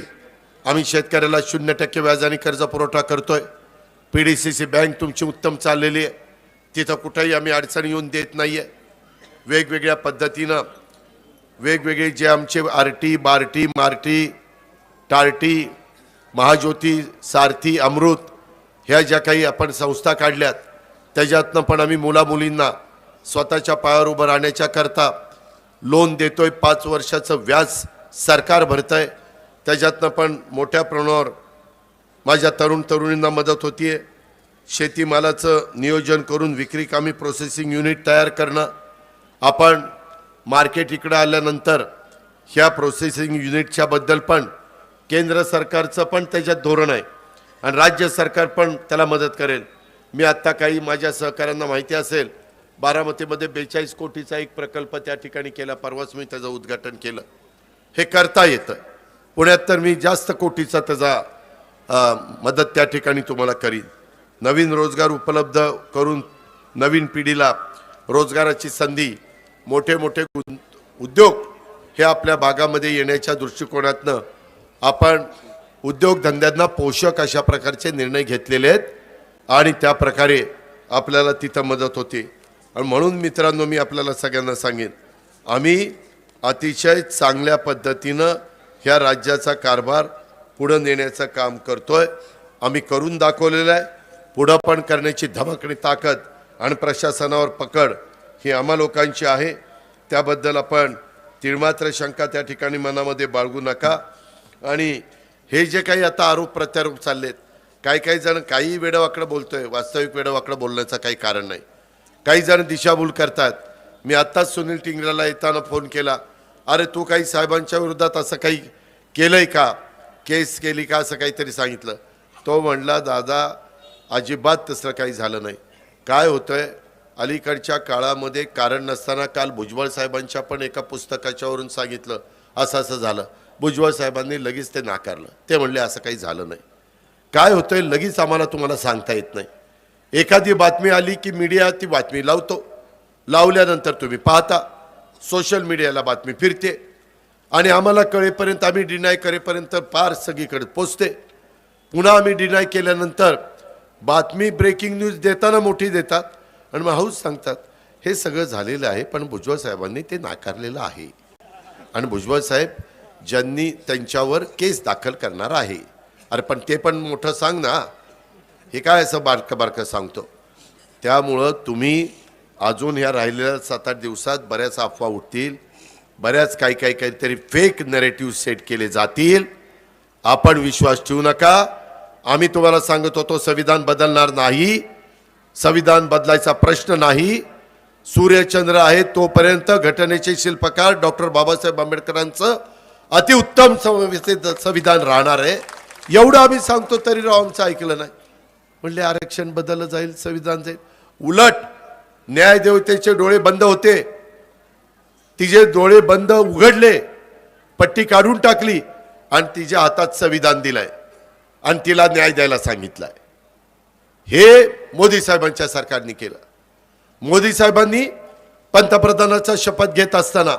आम्ही शेतकऱ्याला 0% व्याजाने कर्ज पुरवठा करतोय. PDCC बँक तुमची उत्तम चाललेली आहे, तिथं कुठेही आम्ही अडचण येऊन देत नाही आहे. वेगवेगळ्या पद्धतीनं वेगवेगळे जे आमचे RT, बार्टी, मार्टी, टार्टी, महाज्योती, सारथी, अमृत ह्या ज्या काही आपण संस्था काढल्यात, त्याच्यातनं पण आम्ही मुलामुलींना स्वतःच्या पायावर उभं राहण्याच्या करता लोन देतोय. 5 वर्षाचं व्याज सरकार भरतंय. त्याच्यातनं पण मोठ्या प्रमाणावर माझ्या तरुणींना मदत होतीये. शेतीमालाचं नियोजन करून विक्री कामी प्रोसेसिंग युनिट तयार करणं. आपण मार्केट इकडं आल्यानंतर ह्या प्रोसेसिंग युनिटच्या बद्दल पण केंद्र सरकारचं पण त्याच्यात धोरण आहे आणि राज्य सरकार पण त्याला मदत करेल. मी आत्ता काही माझ्या सहकाऱ्यांना माहिती असेल, बारामतीमध्ये 42 कोटीचा एक प्रकल्प त्या ठिकाणी केला. परवाच मी त्याचं उद्घाटन केलं. हे करता येतं. पुण्यात तर मी जास्त कोटीचा त्याचा मदत त्या ठिकाणी तुम्हाला करीन. नवीन रोजगार उपलब्ध करून नवीन पिढीला रोजगाराची संधी, मोठे मोठे उद्योग हे आपल्या भागामध्ये येण्याच्या दृष्टिकोनातनं आपण उद्योगधंद्यांना पोषक अशा प्रकारचे निर्णय घेतलेले आहेत आणि त्या प्रकारे आपल्याला तिथं मदत होते. आणि म्हणून मित्रांनो, मी आपल्याला सगळ्यांना सांगेन, आम्ही अतिशय चांगल्या पद्धतीनं ह्या राज्याचा कारभार पुढे नेण्याचं काम करतोय. आम्ही करून दाखवलेलं आहे. पुढं पण करण्याची धमक आणि ताकद आणि प्रशासनावर पकड ही आम्हा लोकांची आहे. त्याबद्दल आपण तिळमात्र शंका त्या ठिकाणी मनामध्ये बाळगू नका. आणि हे जे काही आता आरोप प्रत्यारोप चाललेत, काही जण काही वेडवाकडं बोलतोय, वास्तविक वेडवाकडं बोलण्याचं काही कारण नाही. काही जण दिशाभूल करतात. मी आत्ताच सुनील टिंगराला येताना फोन केला, अरे तू काही साहेबांच्या विरोधात असं काही केलंय का, केस केली का, असं काहीतरी सांगितलं. तो म्हणला, दादा अजिबात तसं काही झालं नाही. काय होतंय, अलीकडच्या काळामध्ये कारण नसताना काल भुजबळ साहेबांच्या पण एका पुस्तकाच्यावरून सांगितलं असं असं झालं. भुजबळ साहेबांनी लगेच ते नाकारलं. ते म्हणले असं काही झालं नाही. काय होतंय लगेच आम्हाला तुम्हाला सांगता येत नाही. एखादी बातमी आली की मीडिया ती बातमी लावतो, लावल्यानंतर तुम्ही पाहता सोशल मीडियाला बातमी फिरते आणि आम्हाला कळेपर्यंत, आम्ही डिनाय करेपर्यंत फार सगळीकडे पोचते. पुन्हा आम्ही डिनाय केल्यानंतर बातमी ब्रेकिंग न्यूज देताना मोठी देतात आणि मग हाऊस सांगतात. हे सगळं झालेलं आहे, पण भुजबळ साहेबांनी ते नाकारलेलं आहे आणि भुजबळ साहेब ज्यांनी त्यांच्यावर केस दाखल करणार आहे. अरे पण ते पण मोठं सांग ना, हे काय असं बारकं बारकं सांगतो. त्यामुळं तुम्ही अजून ह्या राहिलेल्या 7-8 दिवसात बऱ्याच अफवा उठतील, बऱ्याच काहीतरी फेक नरेटिव्ह सेट केले जातील. आपण विश्वास ठेवू नका. आम्ही तुम्हाला सांगत होतो संविधान बदलणार नाही, संविधान बदलायचा प्रश्न नाही. सूर्यचंद्र आहे तोपर्यंत घटनेचे शिल्पकार डॉक्टर बाबासाहेब आंबेडकरांचं अतिउत्तम संविधान राहणार आहे एवढं आम्ही सांगतो तरी राव आमचं ऐकलं नाही. म्हणले आरक्षण बदललं जाईल, संविधान जाईल. उलट न्यायदेवतेचे डोळे बंद होते, तिचे डोळे बंद उघडले, पट्टी काढून टाकली आणि तिच्या हातात संविधान दिलंय आणि तिला न्याय द्यायला सांगितलंय. हे मोदी साहेबांच्या सरकारने केलं. मोदी साहेबांनी पंतप्रधानाचा शपथ घेत असताना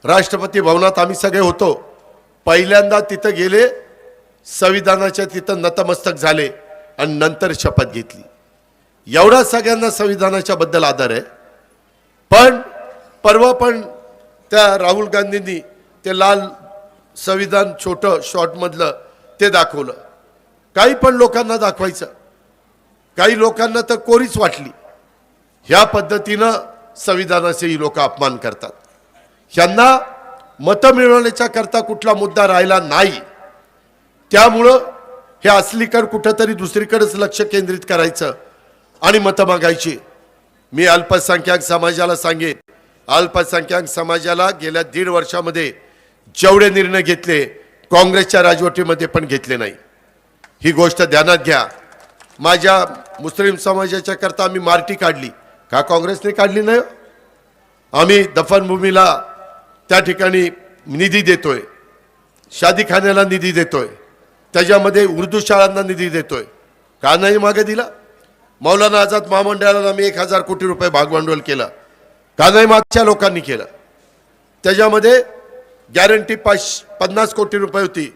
राष्ट्रपती भवनात आम्ही सगळे होतो. पहिल्यांदा तिथं गेले, संविधानाच्या तिथं नतमस्तक झाले आणि नंतर शपथ घेतली. एवढा सगळ्यांना संविधानाच्या बद्दल आदर आहे. पण परवा पण त्या राहुल गांधींनी ते लाल संविधान छोटं शॉर्टमधलं ते दाखवलं. काही पण लोकांना दाखवायचं, काही लोकांना तर कोरीच वाटली. ह्या पद्धतीनं संविधानाचेही लोक अपमान करतात. ह्यांना मतं मिळवण्याच्या करता कुठला मुद्दा राहिला नाही. त्यामुळं हे असलीकडे कुठंतरी दुसरीकडेच लक्ष केंद्रित करायचं आणि मतं मागायची. मी अल्पसंख्याक समाजाला सांगेन, अल्पसंख्याक समाजाला गेल्या 1.5 वर्षामध्ये जेवढे निर्णय घेतले काँग्रेसच्या राजवटीमध्ये पण घेतले नाही. ही गोष्ट ध्यानात घ्या. माझ्या मुस्लिम समाजाच्या करता आम्ही मार्टी काढली का? काँग्रेसने काढली नाही. आम्ही दफनभूमीला त्या ठिकाणी निधी देतोय, शादीखान्याला निधी देतोय, त्याच्यामध्ये उर्दू शाळांना निधी देतोय का नाही मागे दिला? मौलाना आझाद महामंडळाला आम्ही 1000 कोटी रुपये भागभांडवल केलं का नाही मागच्या लोकांनी केलं? त्याच्यामध्ये गॅरंटी 50 कोटी रुपये होती,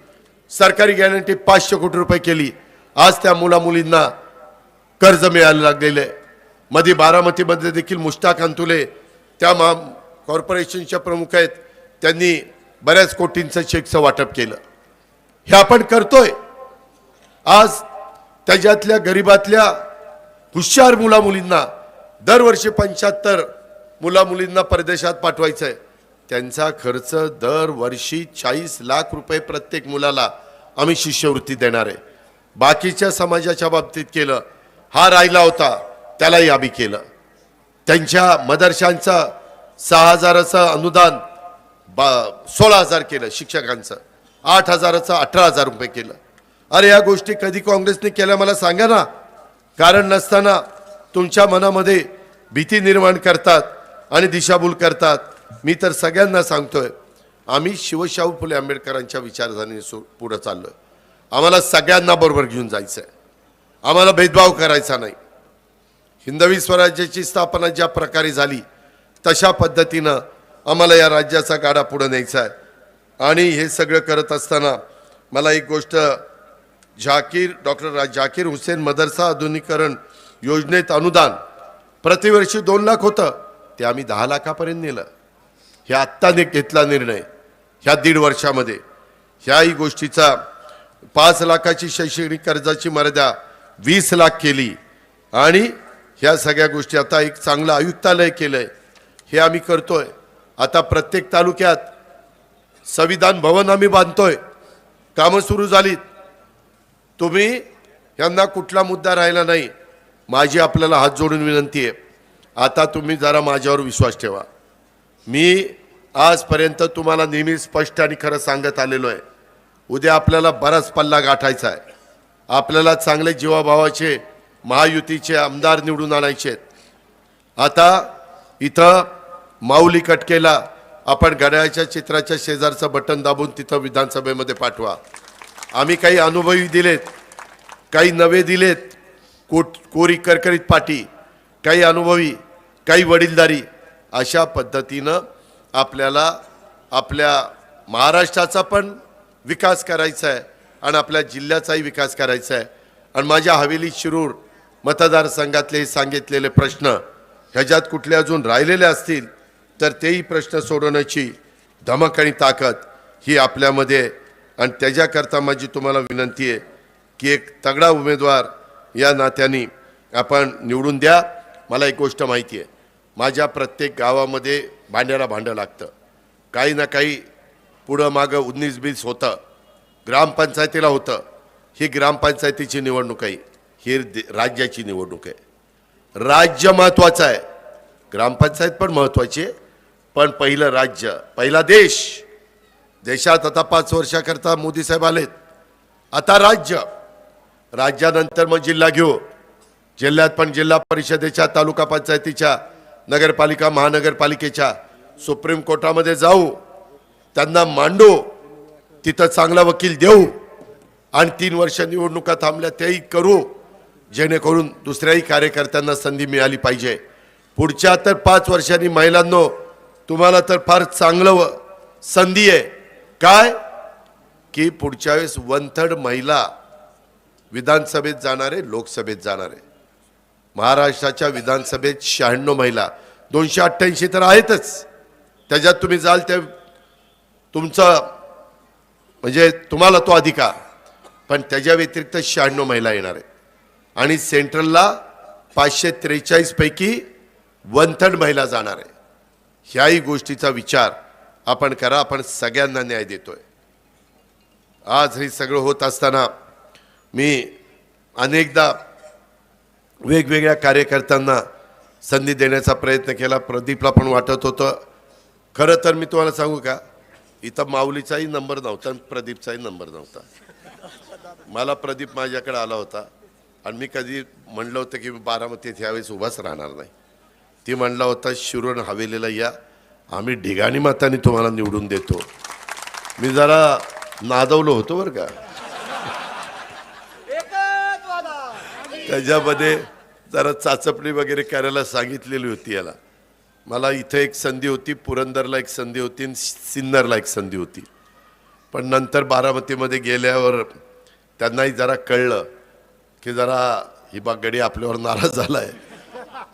सरकारी गॅरंटी 500 कोटी रुपये केली. आज त्या मुलामुलींना कर्ज मिळायला लागलेलं आहे. मध्ये बारामतीमध्ये देखील मुश्ताक अंतुले त्या कॉर्पोरेशनच्या प्रमुख आहेत, त्यांनी बऱ्याच कोटींचं चेकचं वाटप केलं. हे आपण करतोय. आज त्याच्यातल्या गरिबातल्या हुशार मुलामुलींना दरवर्षी 75 मुलामुलींना परदेशात पाठवायचं आहे. त्यांचा खर्च दरवर्षी 40 लाख रुपये प्रत्येक मुलाला आम्ही शिष्यवृत्ती देणार आहे. बाकीच्या समाजाच्या बाबतीत केलं, हा राहिला होता त्यालाही आम्ही केलं. त्यांच्या मदरशांचं 6000चं अनुदान 16,000 केलं, शिक्षकांचं 8,000चं 18,000 रुपये केलं. अरे या गोष्टी कधी काँग्रेसने केल्या मला सांगा ना. कारण नसताना तुमच्या मनामध्ये भीती निर्माण करतात आणि दिशाभूल करतात. मी तर सगळ्यांना सांगतोय, आम्ही शिवशाहू फुले आंबेडकरांच्या विचारधारेने पुढे चाललोय. आम्हाला सगळ्यांना बरोबर घेऊन जायचं आहे. आम्हाला भेदभाव करायचा नाही. हिंदवी स्वराज्याची स्थापना ज्या प्रकारे झाली तशा पद्धतीनं आम्हाला या राज्याचा गाडा पुढे न्यायचा आहे. आणि हे सगळं करत असताना मला एक गोष्ट, डॉक्टर झाकीर हुसेन मदरसा आधुनिकीकरण योजनेत अनुदान प्रतिवर्षी 2 लाख होतं, ते आम्ही 10 लाखापर्यंत नेलं. हे आत्ता घेतला निर्णय ह्या 1.5 वर्षामध्ये. ह्याही गोष्टीचा 5 लाखाची शैक्षणिक कर्जाची मर्यादा 20 लाख केली. आणि ह्या सगळ्या गोष्टी आता एक चांगलं आयुक्तालय केलंय. हे आम्ही करतोय. आता प्रत्येक तालुक्यात संविधान भवन आम्ही बांधतोय, कामं सुरू झालीत. तुम्ही यांना कुठला मुद्दा राहिला नाही. माझी आपल्याला हात जोडून विनंती आहे, आता तुम्ही जरा माझ्यावर विश्वास ठेवा. मी आजपर्यंत तुम्हाला नेहमी स्पष्ट आणि खरं सांगत आलेलो आहे. उद्या आपल्याला बराच पल्ला गाठायचा आहे. आपल्याला चांगले जीवाभावाचे महायुतीचे आमदार निवडून आणायचे आहेत. आता इथं माऊली कटकेला आपण घड्याळाच्या चित्राच्या शेजारचं बटन दाबून तिथं विधानसभेमध्ये पाठवा. आम्ही काही अनुभवी दिलेत, काही नवे दिलेत, कोरी करकरीत पाटी, काही अनुभवी, काही वडीलधारी. अशा पद्धतीनं आपल्याला आपल्या महाराष्ट्राचा पण विकास करायचा आहे आणि आपल्या जिल्ह्याचाही विकास करायचा आहे. आणि माझ्या हवेली शिरूर मतदारसंघातले सांगितलेले प्रश्न ह्याच्यात कुठले अजून राहिलेले असतील तर तेही प्रश्न सोडवण्याची धमक आणि ताकद ही आपल्यामध्ये आहे. आणि त्याच्याकरता माझी तुम्हाला विनंती आहे की एक तगडा उमेदवार या नात्याने आपण निवडून द्या. मला एक गोष्ट माहिती आहे, माझ्या प्रत्येक गावामध्ये भांड्याला भांडं लागतं. काही ना काही पुढं मागं 19-20 होतं. ग्रामपंचायतीला होतं. ही ग्रामपंचायतीची निवडणूक आहे, ही राज्याची निवडणूक आहे. राज्य महत्त्वाचं आहे, ग्रामपंचायत पण महत्त्वाची आहे, पण पहिलं राज्य, पहिला देश. देशात आता 5 वर्षाकरता मोदी साहेब आलेत. आता राज्यानंतर मग जिल्हा घेऊ. जिल्ह्यात पण जिल्हा परिषदेच्या, तालुका पंचायतीच्या, नगरपालिका, महानगरपालिकेच्या, सुप्रीम कोर्टामध्ये जाऊ, त्यांना मांडू, तिथं चांगला वकील देऊ आणि 3 वर्ष निवडणुका थांबल्या तेही करू, जेणेकरून दुसऱ्याही कार्यकर्त्यांना संधी मिळाली पाहिजे. पुढच्या तर 5 वर्षांनी महिलांनो तुम्हाला तर फार चांगलं संधी आहे. काय की पुढच्या वेळेस 1/3 महिला विधानसभेत जाणारे, लोकसभेत जाणारे. महाराष्ट्राच्या विधानसभेत 96 महिला, 288 तर आहेतच. त्याच्यात तुम्ही जाल ते तुमचं म्हणजे तुम्हाला तो अधिकार, पण त्याच्या व्यतिरिक्त 96 महिला येणार आहेत. आणि सेंट्रलला 543 पैकी 1/3 महिला जाणार आहे. ह्याही गोष्टीचा विचार आपण करा. आपण सगळ्यांना न्याय देतोय. आज हे सगळं होत असताना मी अनेकदा वेगवेगळ्या कार्यकर्त्यांना संधी देण्याचा प्रयत्न केला. प्रदीपला पण वाटत होतं. खरं तर मी तुम्हाला सांगू का, इथं माऊलीचाही नंबर नव्हता आणि प्रदीपचाही नंबर नव्हता. मला प्रदीप माझ्याकडे आला होता आणि मी कधी म्हणलं होतं की बारामतीत ह्यावेळेस उभाच राहणार नाही. ती म्हणला होता शिरूर हवेलीला या, आम्ही ढिगाणी मताने तुम्हाला निवडून देतो. मी जरा नादवलो होतो बरं का. त्याच्यामध्ये जरा चाचपणी वगैरे करायला सांगितलेली होती याला. मला इथे एक संधी होती, पुरंदरला एक संधी होती आणि सिन्नरला एक संधी होती. पण नंतर बारामतीमध्ये गेल्यावर त्यांनाही जरा कळलं की जरा ही गडी आपल्यावर नाराज झालाय.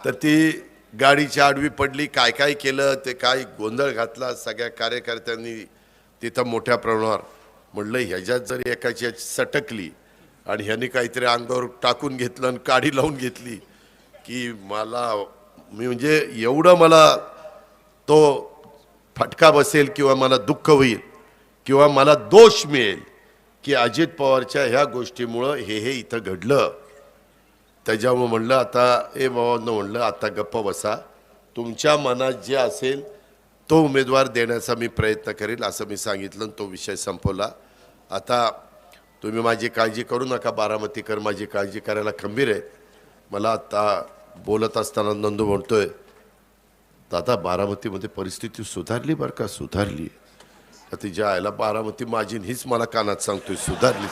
तर ती गाडीची आडवी पडली, काय काय केलं ते काय गोंधळ घातला सगळ्या कार्यकर्त्यांनी तिथं मोठ्या प्रमाणावर. म्हणलं ह्याच्यात जर एकाची सटकली आणि ह्याने काहीतरी अंगावर टाकून घेतलं आणि काडी लावून घेतली की मी म्हणजे एवढं मला तो फटका बसेल किंवा मला दुःख होईल किंवा मला दोष मिळेल की अजित पवारच्या ह्या गोष्टीमुळं हे इथं घडलं. त्याच्यामुळं म्हणलं आता बाबांना म्हणलं आता गप्प बसा, तुमच्या मनात जे असेल तो उमेदवार देण्याचा मी प्रयत्न करेल असं मी सांगितलं. तो विषय संपवला. आता तुम्ही माझी काळजी करू नका, बारामतीकर माझी काळजी करायला खंबीर आहेत. मला आता बोलत असताना नंदू म्हणतोय दादा बारामतीमध्ये परिस्थिती सुधारली बरं का, सुधारली. तर तिच्या आईला बारामती माझी हीच मला कानात सांगतोय सुधारली.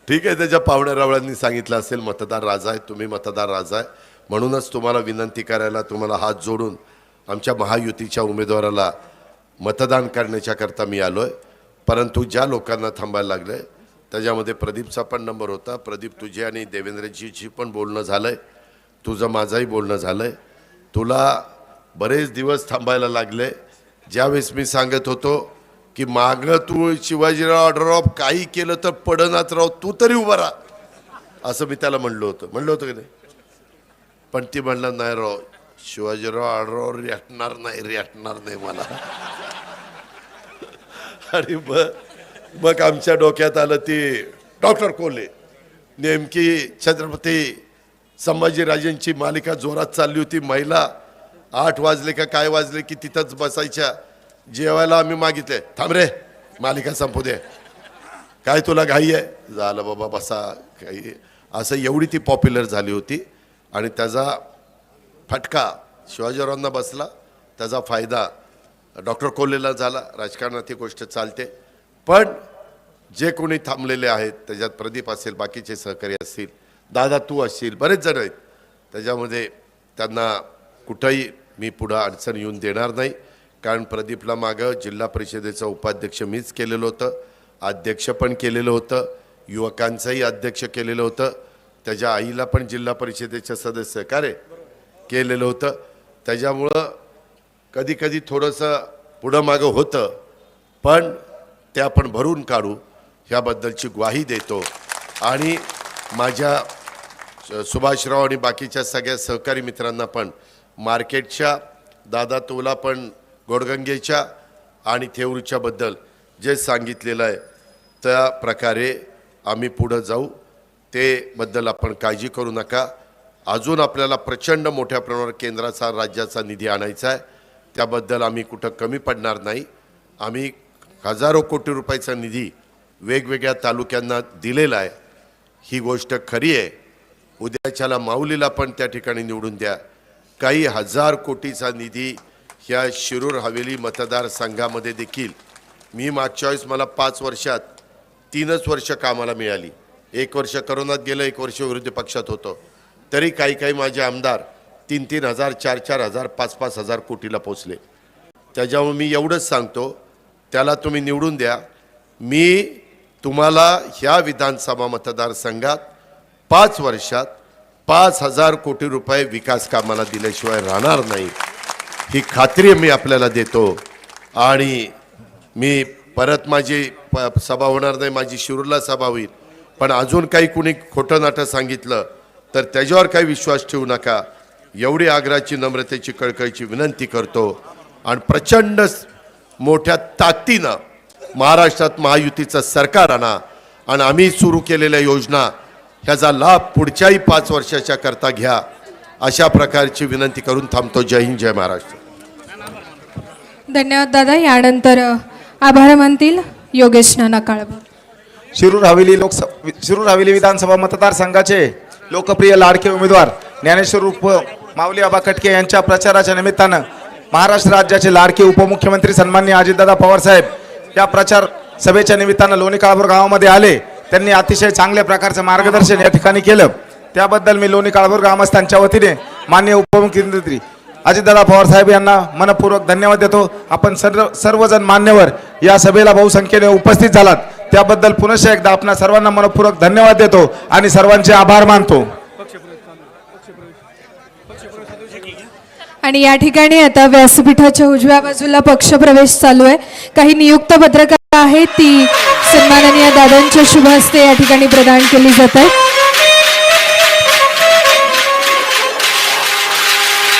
ठीक आहे, त्याच्या पाहुण्या रावळांनी सांगितलं असेल मतदार राजा आहे, तुम्ही मतदार राजा आहे. म्हणूनच तुम्हाला विनंती करायला, तुम्हाला हात जोडून आमच्या महायुतीच्या उमेदवाराला मतदान करण्याच्या करता मी आलोय. परंतु ज्या लोकांना थांबायला लागले त्याच्यामध्ये प्रदीपचा पण नंबर होता. प्रदीप, तुझे आणि देवेंद्रजीची पण बोलणं झालंय, तुझं माझंही बोलणं झालंय. तुला बरेच दिवस थांबायला लागले. ज्यावेळेस मी सांगत होतो की मागं तू शिवाजीराव ऑर्डर काही केलं तर पडनाच राव, तू तरी उभा राहा, असं मी त्याला म्हणलं होतं की नाही. पण ती म्हणलं नाही राव, शिवाजीराव ऑर्डरवर रेटणार नाही मला. आणि मग आमच्या डोक्यात आलं ती डॉक्टर कोल्हे. नेमकी छत्रपती संभाजीराजेंची मालिका जोरात चालली होती. महिला 8 वाजले का काय वाजले की तिथंच बसायच्या. जेवायला आम्ही मागितले, थांब रे मालिका संपू दे, काय तुला घाई आहे, झालं बाबा बसा काही, असं एवढी ती पॉप्युलर झाली होती. आणि त्याचा फटका शिवाजीरावांना बसला, त्याचा फायदा डॉक्टर कोल्हेला झाला. राजकारणात ही गोष्ट चालते. पण जे कोणी थांबलेले आहेत त्याच्यात प्रदीप असेल, बाकीचे सहकारी असतील, दादा तू असशील, बरेच जण आहेत. त्याच्यामध्ये त्यांना कुठंही मी पुढं अडचण येऊन देणार नाही. कारण प्रदीपला मागं जिल्हा परिषदेचं उपाध्यक्ष मीच केलेलं होतं, अध्यक्ष पण केलेलं होतं, युवकांचंही अध्यक्ष केलेलं होतं, त्याच्या आईला पण जिल्हा परिषदेचं सदस्य केलेलं होतं. त्याच्यामुळं कधी कधी थोडंसं पुढं मागं होतं, पण ते आपण भरून काढू ह्याबद्दलची ग्वाही देतो. आणि माझ्या सुभाषराव आणि बाकीच्या सगळ्या सहकारी मित्रांना पण, मार्केटच्या दादा तुला पण गोडगंगेच्या आणि थेऊरच्याबद्दल जे सांगितलेलं आहे त्या प्रकारे आम्ही पुढं जाऊ. ते बद्दल आपण काळजी करू नका. अजून आपल्याला प्रचंड मोठ्या प्रमाणावर केंद्राचा राज्याचा निधी आणायचा आहे. त्याबद्दल आम्ही कुठं कमी पडणार नाही. आम्ही हजारो कोटी रुपयाचा निधी वेगवेगळ्या तालुक्यांना दिलेला आहे. ही गोष्ट खरी आहे. उद्याच्याला माऊलीला पण त्या ठिकाणी निवडून द्या. काही हजार कोटीचा निधी ह्या शिरूर हवेली मतदारसंघामध्ये देखील मी मागच्या वेळेस मला 5 वर्षात 3च वर्ष कामाला मिळाली. 1 वर्ष करोनात गेलं, 1 वर्ष विरोधी पक्षात होतो. तरी काही काही माझे आमदार 3-3 हजार 4-4 हजार 5-5 हजार कोटीला पोचले. त्याच्यामुळे मी एवढंच सांगतो, त्याला तुम्ही निवडून द्या. मी तुम्हाला ह्या विधानसभा मतदारसंघात 5 वर्षात 5,000 कोटी रुपये विकास कामाला दिल्याशिवाय राहणार नाही, ही खात्री मी आपल्याला देतो. आणि मी परत माझी सभा होणार नाही, माझी शिरूरला सभा होईल. पण अजून काही कुणी खोटं नाटं सांगितलं तर त्याच्यावर काही विश्वास ठेवू नका, एवढी आग्रहाची नम्रतेची कळकळीची विनंती करतो. आणि प्रचंड मोठ्या ताकदीनं महाराष्ट्रात महायुतीचं सरकार आणा आणि आम्ही सुरू केलेल्या योजना ह्याचा लाभ पुढच्याही 5 वर्षाच्या करता घ्या, अशा प्रकारची विनंती करून थांबतो. जय हिंद, जय महाराष्ट्र. धन्यवाद दादा. यानंतर आभार मानतील योगेश नाना काळभोर. शिरूर हवेली विधानसभा मतदारसंघाचे लोकप्रिय लाडके उमेदवार ज्ञानेश्वर उर्फ माऊली आबा खटके यांच्या प्रचाराच्या निमित्तानं महाराष्ट्र राज्याचे लाडके उपमुख्यमंत्री सन्माननीय अजितदादा पवार साहेब या प्रचार सभेच्या निमित्तानं लोणी काळभोर गावामध्ये आले. त्यांनी अतिशय चांगल्या प्रकारचं मार्गदर्शन या ठिकाणी केलं. त्याबद्दल मी लोणी काळभोर ग्रामस्थांच्या वतीने माननीय उपमुख्यमंत्री अजितदादा पवार साहेब यांना मनपूर्वक धन्यवाद देतो. आपण सर्वजण मान्यवर या सभेला बहुसंख्येने उपस्थित झालात, त्याबद्दल पुनश्च एकदा आपणा सर्वांना मनपूर्वक धन्यवाद देतो आणि सर्वांचे आभार मानतो. आणि या ठिकाणी आता व्यासपीठाच्या उजव्या बाजूला पक्षप्रवेश चालू आहे. काही नियुक्त पत्रकार आहेत, ती सन्माननीय दादांच्या शुभ हस्ते या ठिकाणी प्रदान केली जात आहे.